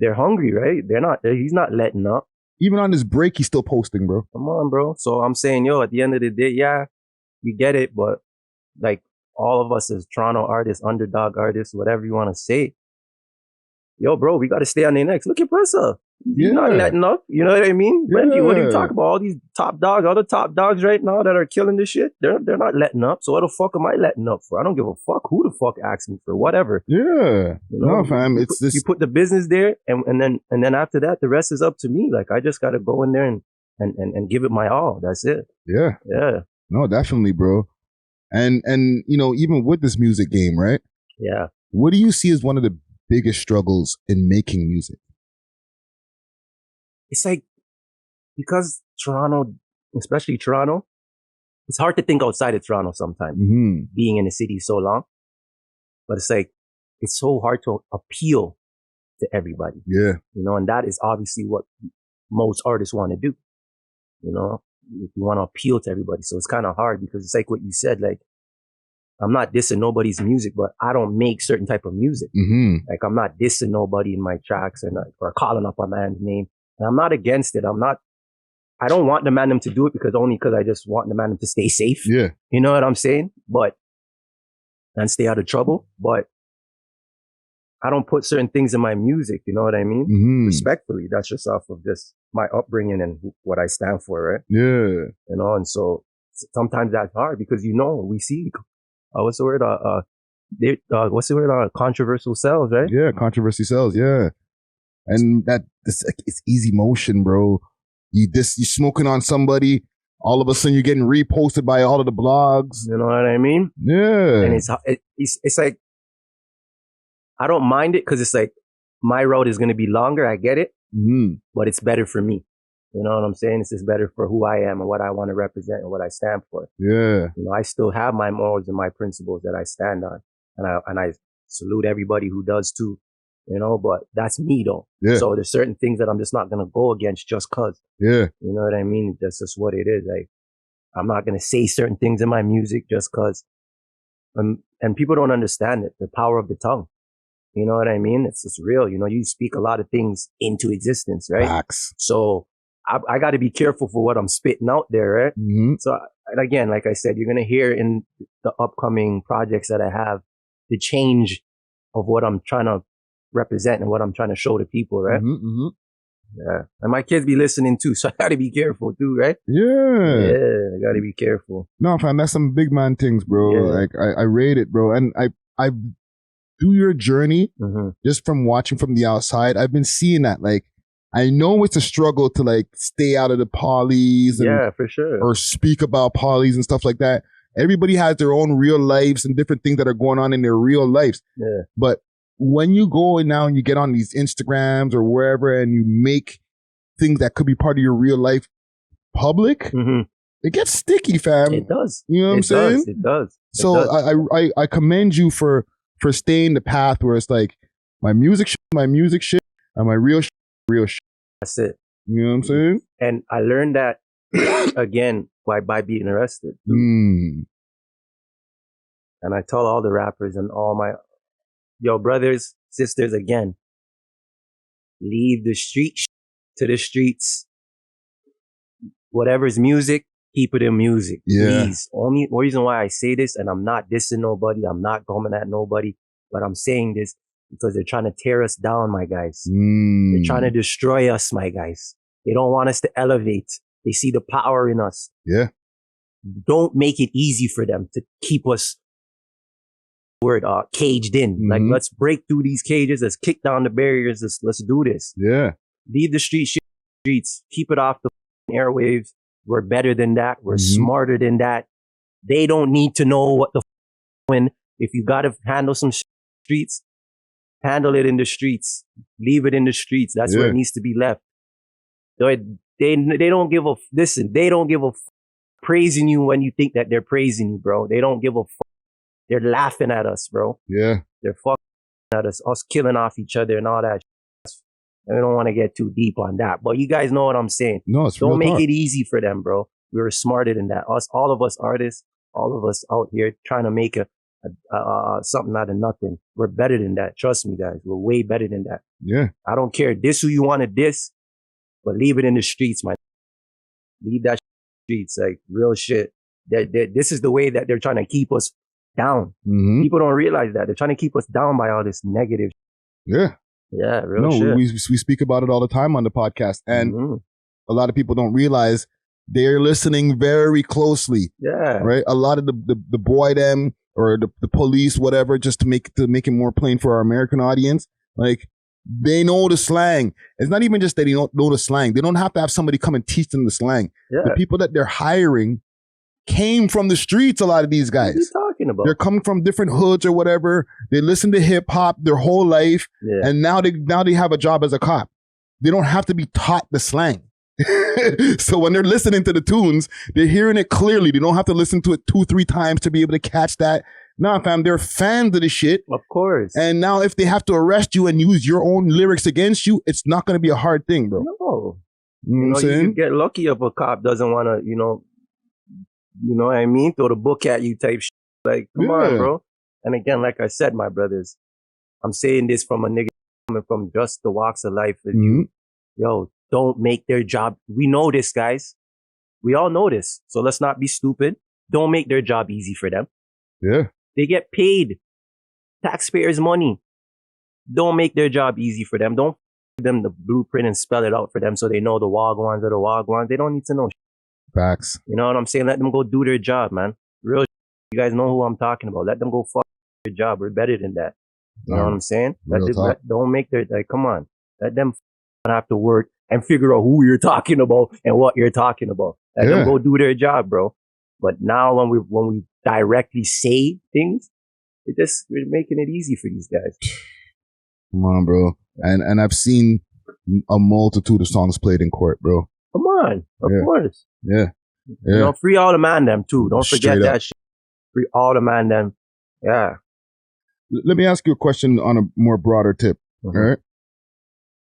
B: they're hungry, right? He's not letting up. Even on his break, he's still posting, bro. Come on, bro. So I'm saying, yo, at the end of the day, yeah, we get it, but like all of us as Toronto artists, underdog artists, whatever you want to say, yo, bro, we got to stay on their necks. Look at Pressa. He's not letting up. You know what I mean? What do you talk about? All these top dogs, all the top dogs right now that are killing this shit, they're not letting up. So what the fuck am I letting up for? I don't give a fuck who the fuck asks me for whatever. Yeah. You know, no, fam. You put the business there and then after that, the rest is up to me. Like I just got to go in there and give it my all. That's it. Yeah. Yeah. No, definitely, bro. And you know, even with this music game, right?
C: Yeah.
B: What do you see as one of the biggest struggles in making music?
C: It's like, because Toronto, especially Toronto, it's hard to think outside of Toronto sometimes, being in the city so long. But it's like, it's so hard to appeal to everybody.
B: Yeah.
C: You know, and that is obviously what most artists want to do. You know, you want to appeal to everybody. So it's kind of hard because it's like what you said, like, I'm not dissing nobody's music, but I don't make certain type of music. Like, I'm not dissing nobody in my tracks or calling up a man's name. And I'm not against it. I don't want the man to do it because I just want the man to stay safe.
B: Yeah.
C: You know what I'm saying? And stay out of trouble. But I don't put certain things in my music. You know what I mean? Respectfully, that's just off of just my upbringing and what I stand for, right?
B: Yeah.
C: You know, and so sometimes that's hard because, you know, we see, what's the word? Controversial sells, right?
B: Yeah, controversy sells, yeah. And it's easy motion, bro. You're smoking on somebody, all of a sudden you're getting reposted by all of the blogs.
C: You know what I mean?
B: Yeah.
C: And it's like, I don't mind it because it's like, my road is going to be longer, I get it, but it's better for me. You know what I'm saying? It's just better for who I am and what I want to represent and what I stand for.
B: Yeah.
C: You know, I still have my morals and my principles that I stand on. And I salute everybody who does too. You know, but that's me though.
B: Yeah.
C: So there's certain things that I'm just not going to go against just cause.
B: Yeah.
C: You know what I mean? That's just what it is. Like, I'm not going to say certain things in my music just cause. And people don't understand it. The power of the tongue. You know what I mean? It's just real. You know, you speak a lot of things into existence, right?
B: Facts.
C: So I got to be careful for what I'm spitting out there, right? So, and again, like I said, you're going to hear in the upcoming projects that I have the change of what I'm trying to represent and what I'm trying to show to people, right? Yeah. And my kids be listening too, so I got to be careful too, right?
B: Yeah.
C: Yeah, I got to be careful.
B: No, fam, that's some big man things, bro.
C: Yeah.
B: Like, I rate it, bro. And I through your journey, just from watching from the outside, I've been seeing that, like, I know it's a struggle to like stay out of the pollies
C: Yeah, for sure.
B: or speak about pollies and stuff like that. Everybody has their own real lives and different things that are going on in their real lives.
C: Yeah.
B: But when you go now and you get on these Instagrams or wherever and you make things that could be part of your real life public, it gets sticky, fam.
C: It does.
B: You know what I'm saying?
C: It does.
B: So I commend you for staying the path where it's like my music shit, and my real shit.
C: That's it.
B: You know what I'm saying?
C: And I learned that again by being arrested. And I tell all the rappers and all my brothers, sisters, again, leave the street to the streets. Whatever's music, keep it in music.
B: Yeah.
C: Please. Only reason why I say this, and I'm not dissing nobody, I'm not coming at nobody, but I'm saying this because they're trying to tear us down, my guys. They're trying to destroy us, my guys. They don't want us to elevate. They see the power in us.
B: Yeah.
C: Don't make it easy for them to keep us caged in. Like, let's break through these cages. Let's kick down the barriers. Let's do this.
B: Yeah.
C: Leave the streets. Keep it off the airwaves. We're better than that. We're smarter than that. They don't need to know what the when. If you got to handle some streets, handle it in the streets. Leave it in the streets. That's where it needs to be left. They don't give a listen. They don't give a praising you when you think that they're praising you, bro. They don't give a fuck. They're laughing at us, bro.
B: Yeah.
C: They're fucking at us killing off each other and all that. I don't want to get too deep on that, but you guys know what I'm saying.
B: No, it's
C: don't make
B: talk.
C: it easy for them, bro. We're smarter than that. All of us artists, all of us out here trying to make something out of nothing. We're better than that. Trust me, guys. We're way better than that.
B: Yeah.
C: I don't care. Diss who you want to diss, but leave it in the streets, man. Leave that streets, like real shit. This is the way that they're trying to keep us down. People don't realize that. They're trying to keep us down by all this negative.
B: Yeah.
C: Yeah, real shit.
B: No, we speak about it all the time on the podcast. And a lot of people don't realize they're listening very closely.
C: Yeah.
B: Right? A lot of the boy them or the police, whatever, just to make it more plain for our American audience. Like, they know the slang. It's not even just that they don't know the slang. They don't have to have somebody come and teach them the slang.
C: Yeah.
B: The people that they're hiring came from the streets, a lot of these
C: What are you
B: guys.
C: talking about?
B: They're coming from different hoods or whatever. They listen to hip hop their whole life,
C: Yeah.
B: and now they have a job as a cop. They don't have to be taught the slang. So when they're listening to the tunes, they're hearing it clearly. They don't have to listen to it 2-3 times to be able to catch that. Nah, fam, they're fans of the shit.
C: Of course.
B: And now if they have to arrest you and use your own lyrics against you, it's not going to be a hard thing, bro.
C: No.
B: You know what I'm
C: You
B: saying?
C: could get lucky if a cop doesn't want to, you know what I mean? Throw the book at you type shit. Like, come on,
B: Yeah.
C: bro. And again, like I said, my brothers, I'm saying this from a nigga coming from just the walks of life with you. Yo, don't make their job. We know this, guys. We all know this. So let's not be stupid. Don't make their job easy for them.
B: Yeah.
C: They get paid taxpayers' money. Don't make their job easy for them. Don't give them the blueprint and spell it out for them so they know the wagwans are the wagwans. They don't need to know.
B: Facts.
C: You know what I'm saying? Let them go do their job, man. Real. You guys know who I'm talking about. Let them go fuck their job. We're better than that. You know what I'm saying? Don't make their, like, come on. Let them have to work and figure out who you're talking about and what you're talking about. Let them go do their job, bro. But now when we directly say things, we're making it easy for these guys.
B: Come on, bro. And I've seen a multitude of songs played in court, bro.
C: Come on. Of course.
B: Yeah.
C: You know, free all the man them too. Don't forget that shit. Free all the man them. Yeah.
B: Let me ask you a question on a more broader tip. All right.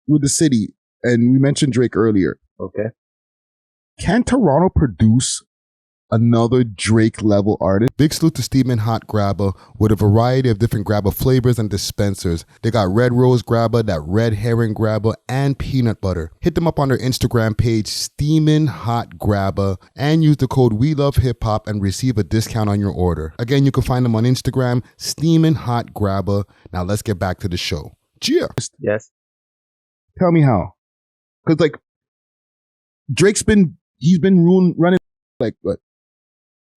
B: With the city, and we mentioned Drake earlier.
C: Okay.
B: Can Toronto produce another Drake level artist? Big salute to Steeman Hot Grabba with a variety of different Grabba flavors and dispensers. They got red rose Grabba, that red herring Grabba, and peanut butter. Hit them up on their Instagram page, Steeman Hot Grabba, and use the code We Love Hip Hop and receive a discount on your order. Again, you can find them on Instagram, Steeman Hot Grabba. Now let's get back to the show. Cheers.
C: Yes.
B: Tell me how. Because like Drake's been running like what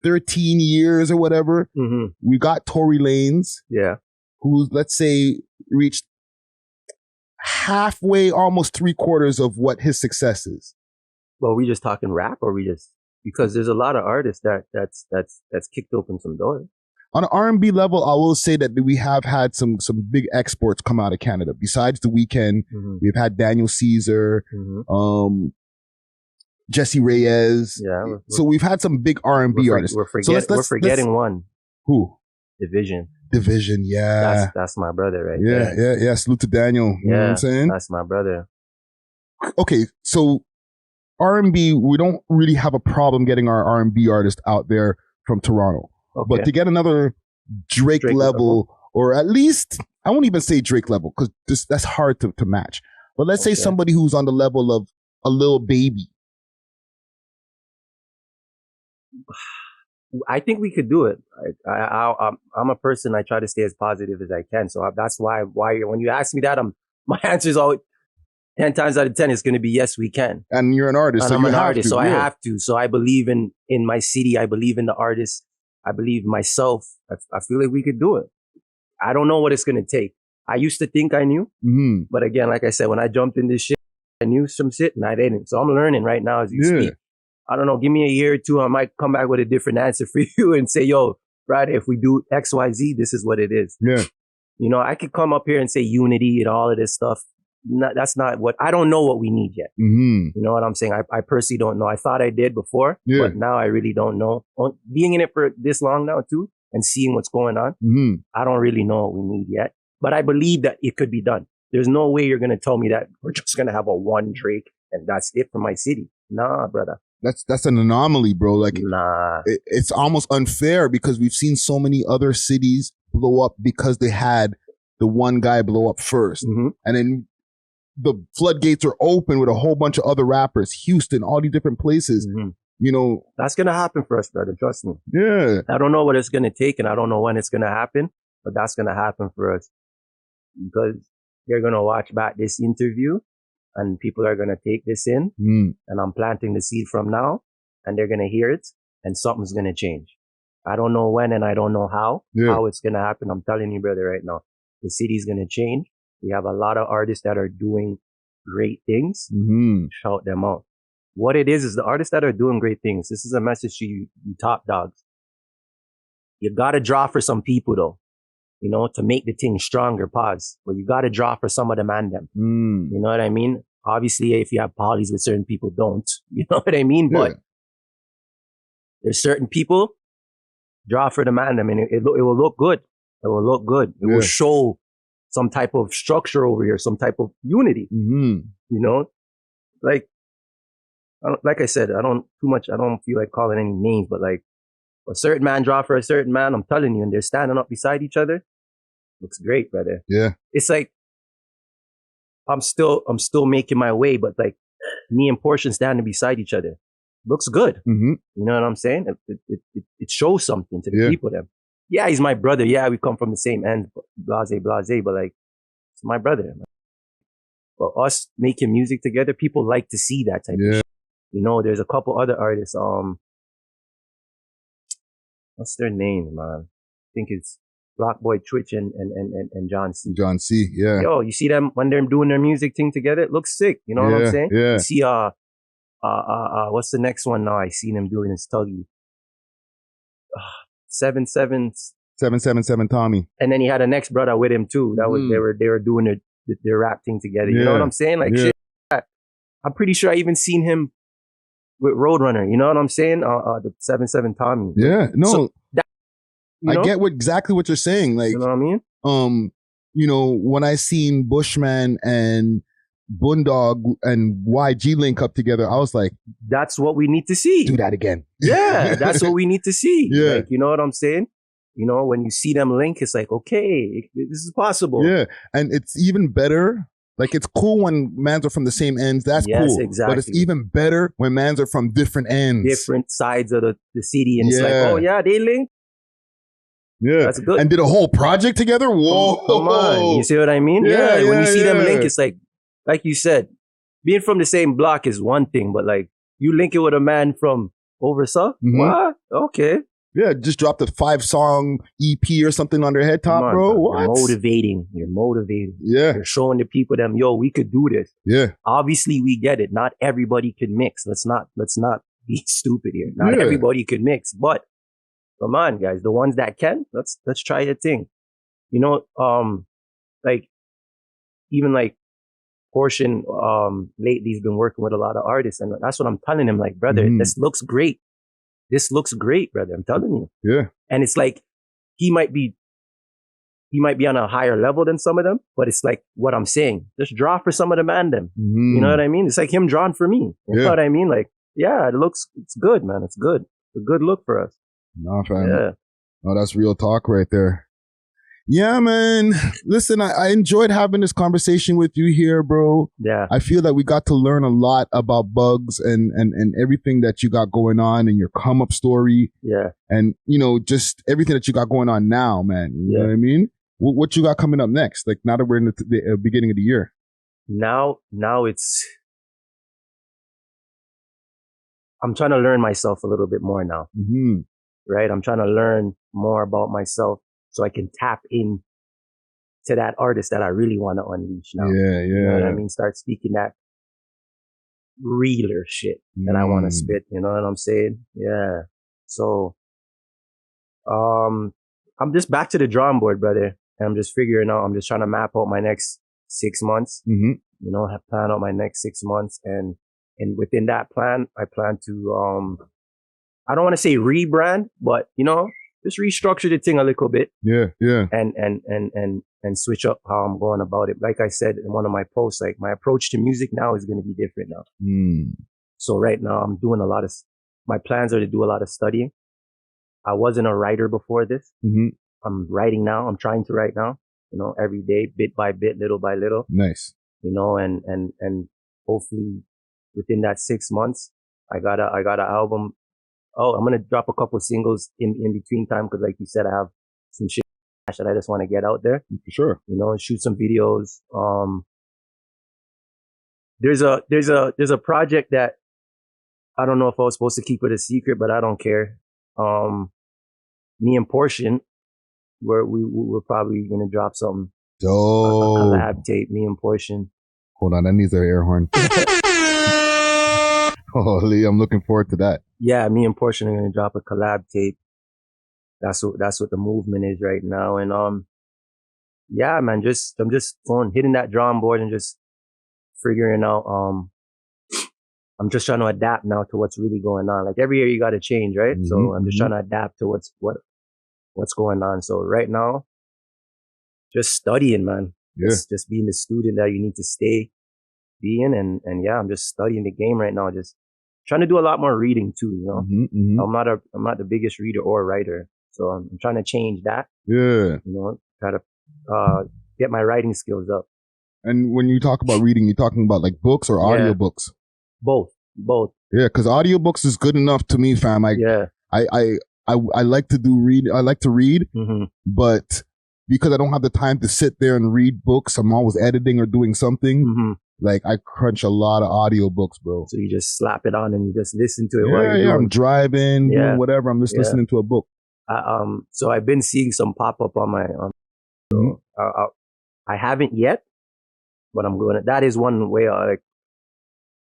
B: 13 years or whatever.
C: Mm-hmm.
B: We got Tory Lanez, who's, let's say, reached halfway, almost 3/4 of what his success is.
C: Well, we just talking rap, or we just, because there's a lot of artists that's kicked open some doors.
B: On an R&B level, I will say that we have had some big exports come out of Canada. Besides The Weeknd, we've had Daniel Caesar, Jesse Reyes.
C: Yeah.
B: So we've had some big R&B artists.
C: We're forgetting one.
B: Who?
C: Division.
B: Yeah.
C: That's my brother right there.
B: Yeah. Salute to Daniel. You know what I'm saying?
C: That's my brother.
B: Okay, so R&B, we don't really have a problem getting our R&B artist out there from Toronto. Okay. But to get another Drake level, or at least, I won't even say Drake level, because that's hard to match. But let's say somebody who's on the level of a Lil Baby.
C: I think we could do it. I'm a person, I try to stay as positive as I can. So that's why when you ask me that, my answer is always 10 times out of 10, it's going to be yes, we can.
B: And you're an artist.
C: And
B: so
C: I'm an
B: to,
C: artist, so I have to. So I believe in my city. I believe in the artist. I believe in myself. I feel like we could do it. I don't know what it's going to take. I used to think I knew. But again, like I said, when I jumped in this shit, I knew some shit and I didn't. So I'm learning right now as you speak. I don't know. Give me a year or two. I might come back with a different answer for you and say, yo, Friday, if we do X, Y, Z, this is what it is.
B: Yeah.
C: You know, I could come up here and say unity and all of this stuff. That's not what, I don't know what we need yet. You know what I'm saying? I personally don't know. I thought I did before, but now I really don't know. Being in it for this long now too, and seeing what's going on, I don't really know what we need yet. But I believe that it could be done. There's no way you're going to tell me that we're just going to have a one Drake and that's it for my city. Nah, brother.
B: That's an anomaly, bro. Like,
C: nah.
B: It's almost unfair because we've seen so many other cities blow up because they had the one guy blow up first. And then the floodgates are open with a whole bunch of other rappers, Houston, all these different places. You know,
C: that's going to happen for us, brother. Trust me.
B: Yeah.
C: I don't know what it's going to take and I don't know when it's going to happen, but that's going to happen for us because they're going to watch back this interview and people are going to take this in and I'm planting the seed from now and they're going to hear it and something's going to change. I don't know when and I don't know how it's going to happen. I'm telling you, brother, right now, the city's going to change. We have a lot of artists that are doing great things. Shout them out. what it is the artists that are doing great things. This is a message to you, you top dogs. You gotta draw for some people though, you know, to make the thing stronger, pause. But you gotta draw for some of the man them. You know what I mean? Obviously, if you have pollies with certain people, don't. You know what I mean?
B: Yeah.
C: But there's certain people, draw for the man them, and it will look good. It will look good. It will show some type of structure over here, some type of unity. You know? Like I said, I don't feel like calling any names, but like a certain man draw for a certain man, I'm telling you, and they're standing up beside each other. Looks great, brother.
B: Yeah.
C: It's like, I'm still making my way, but like me and Portia standing beside each other. Looks good. You know what I'm saying? It shows something to the people then. Yeah, he's my brother. Yeah, we come from the same end, blase, but like, it's my brother. But us making music together, people like to see that type of shit. You know, there's a couple other artists, what's their name, man? I think it's Black Boy Twitch and John C.
B: John C. Yeah.
C: Yo, you see them when they're doing their music thing together? It looks sick. You know what I'm saying?
B: Yeah.
C: You see, what's the next one now? I seen him doing his Tuggy.
B: 777 Tommy.
C: And then he had a next brother with him too. That was they were doing their rap thing together. You know what I'm saying? Like shit. I'm pretty sure I even seen him with Roadrunner. You know what I'm saying? The 77 Tommy.
B: Yeah. No.
C: So
B: I get exactly what you're saying. Like,
C: you know what I mean?
B: You know, when I seen Bushman and Boondog and YG link up together, I was like,
C: that's what we need to see.
B: Do that again.
C: Yeah, that's what we need to see.
B: Yeah.
C: Like, you know what I'm saying? You know, when you see them link, it's like, okay, this is possible.
B: Yeah. And it's even better. Like, it's cool when mans are from the same ends. That's cool.
C: Exactly.
B: But it's even better when mans are from different ends.
C: Different sides of the city. And it's like, oh yeah, they link.
B: Yeah.
C: That's good.
B: And did a whole project together? Whoa.
C: Come on. You see what I mean? Yeah. When you see them link, it's like you said, being from the same block is one thing, but like you link it with a man from Oversaw? What? Okay.
B: Yeah, just dropped a 5-song EP or something on their head top, bro. What?
C: You're motivating.
B: Yeah.
C: You're showing the people them, yo, we could do this.
B: Yeah.
C: Obviously, we get it. Not everybody can mix. Let's not be stupid here. Not everybody can mix, but come on, guys. The ones that can, let's try a thing. You know, like even like Portion lately he's been working with a lot of artists, and that's what I'm telling him. Like, brother, this looks great. This looks great, brother. I'm telling you.
B: Yeah.
C: And it's like he might be on a higher level than some of them, but it's like what I'm saying. Just draw for some of the man them. You know what I mean? It's like him drawing for me. You know what I mean? Like, yeah, it's good, man. It's good. It's a good look for us.
B: Nah, fam.
C: Yeah.
B: Oh, that's real talk right there. Yeah, man. Listen, I enjoyed having this conversation with you here, bro.
C: Yeah.
B: I feel that we got to learn a lot about Buggz and everything that you got going on and your come up story.
C: Yeah. And,
B: you know, just everything that you got going on now, man. You know what I mean? What you got coming up next? Like now that we're in the beginning of the year.
C: Now it's, I'm trying to learn myself a little bit more now. Right? I'm trying to learn more about myself so I can tap in to that artist that I really want to unleash now. You know what I mean? Start speaking that realer shit that I want to spit. You know what I'm saying? Yeah. So, I'm just back to the drawing board, brother. And I'm just figuring out, I'm just trying to map out my next 6 months. You know, plan out my next 6 months. And within that plan, I plan to, I don't want to say rebrand, but you know, just restructure the thing a little bit. And switch up how I'm going about it. Like I said in one of my posts, like my approach to music now is going to be different now. So right now I'm doing my plans are to do a lot of studying. I wasn't a writer before this. I'm writing now. I'm trying to write now, you know, every day, bit by bit, little by little.
B: Nice.
C: You know, and hopefully within that 6 months, I got an album. Oh, I'm going to drop a couple singles in between time. Cause like you said, I have some shit that I just want to get out there.
B: For sure.
C: You know, and shoot some videos. There's a project that I don't know if I was supposed to keep it a secret, but I don't care. Me and Portion, we're probably going to drop something.
B: Dope.
C: A collab tape, me and Portion.
B: Hold on, that needs an air horn. Holy, I'm looking forward to that.
C: Yeah, me and Portia are gonna drop a collab tape. That's what the movement is right now. And yeah, man, I'm just hitting that drawing board and just figuring out. I'm just trying to adapt now to what's really going on. Like every year you got to change, right?
B: Mm-hmm,
C: So I'm just trying to adapt to what's going on. So right now, just studying, man.
B: Yeah.
C: Just being the student that you need to stay being, and yeah, I'm just studying the game right now. Just trying to do a lot more reading too. You know,
B: Mm-hmm.
C: I'm not the biggest reader or writer, so I'm trying to change that.
B: Yeah.
C: You know, try to get my writing skills up.
B: And when you talk about reading, you're talking about like books or audiobooks?
C: Both.
B: Yeah, because audiobooks is good enough to me, fam. I like to read. I like to read, but because I don't have the time to sit there and read books, I'm always editing or doing something. Like I crunch a lot of audiobooks, bro.
C: So you just slap it on and you just listen to it while you're doing.
B: I'm driving, doing whatever. I'm just listening to a book.
C: So I've been seeing some pop up on my. I haven't yet, but I'm going. That is one way.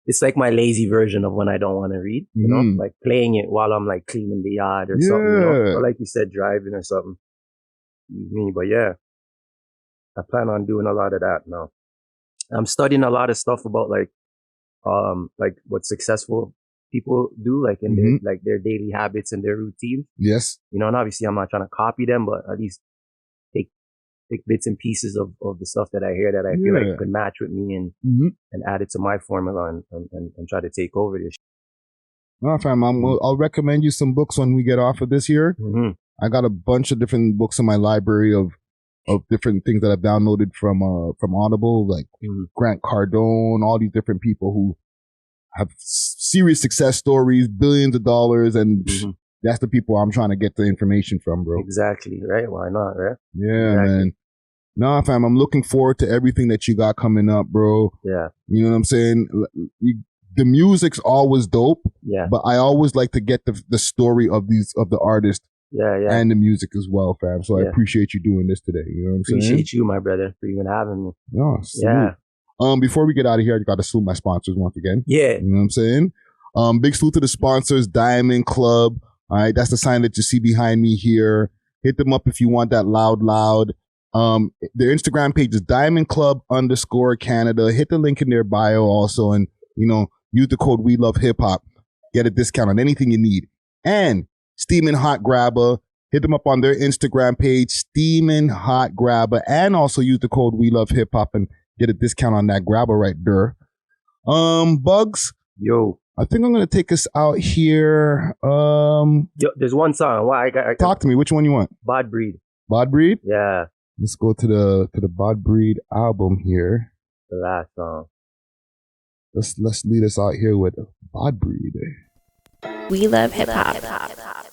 C: It's like my lazy version of when I don't want to read. You know, like playing it while I'm like cleaning the yard or something. You know? Or like you said, driving or something. But yeah, I plan on doing a lot of that now. I'm studying a lot of stuff about like what successful people do, like in their daily habits and their routines.
B: Yes.
C: You know, and obviously I'm not trying to copy them, but at least take bits and pieces of the stuff that I hear that I feel like could match with me and add it to my formula and try to take over this.
B: No, fam, I'll recommend you some books when we get off of this year. I got a bunch of different books in my library of different things that I've downloaded from Audible, like Grant Cardone, all these different people who have serious success stories, billions of dollars, and that's the people I'm trying to get the information from, bro.
C: Exactly, right? Why not, right?
B: Yeah, man. Nah, fam, I'm looking forward to everything that you got coming up, bro.
C: Yeah.
B: You know what I'm saying? The music's always dope.
C: Yeah.
B: But I always like to get the story of the artist.
C: Yeah.
B: And the music as well, fam. So I appreciate you doing this today. You know what I'm saying?
C: Appreciate you, my brother, for even having me.
B: Yeah. Before we get out of here, I got to salute my sponsors once again.
C: Yeah.
B: You know what I'm saying? Big salute to the sponsors, Diamond Club. All right. That's the sign that you see behind me here. Hit them up if you want that loud. Their Instagram page is Diamond Club _Canada. Hit the link in their bio also. And, you know, use the code We Love Hip Hop. Get a discount on anything you need. And Steamin' Hot Grabber. Hit them up on their Instagram page, Steamin' Hot Grabber. And also use the code We Love Hip Hop and get a discount on that grabber right there. Buggz.
C: Yo.
B: I think I'm going to take us out here.
C: Yo, there's one song.
B: Talk to me. Which one you want?
C: BOD BREAD.
B: BOD BREAD?
C: Yeah.
B: Let's go to the BOD BREAD album here.
C: The last song.
B: Let's lead us out here with BOD BREAD.
E: We love hip hop.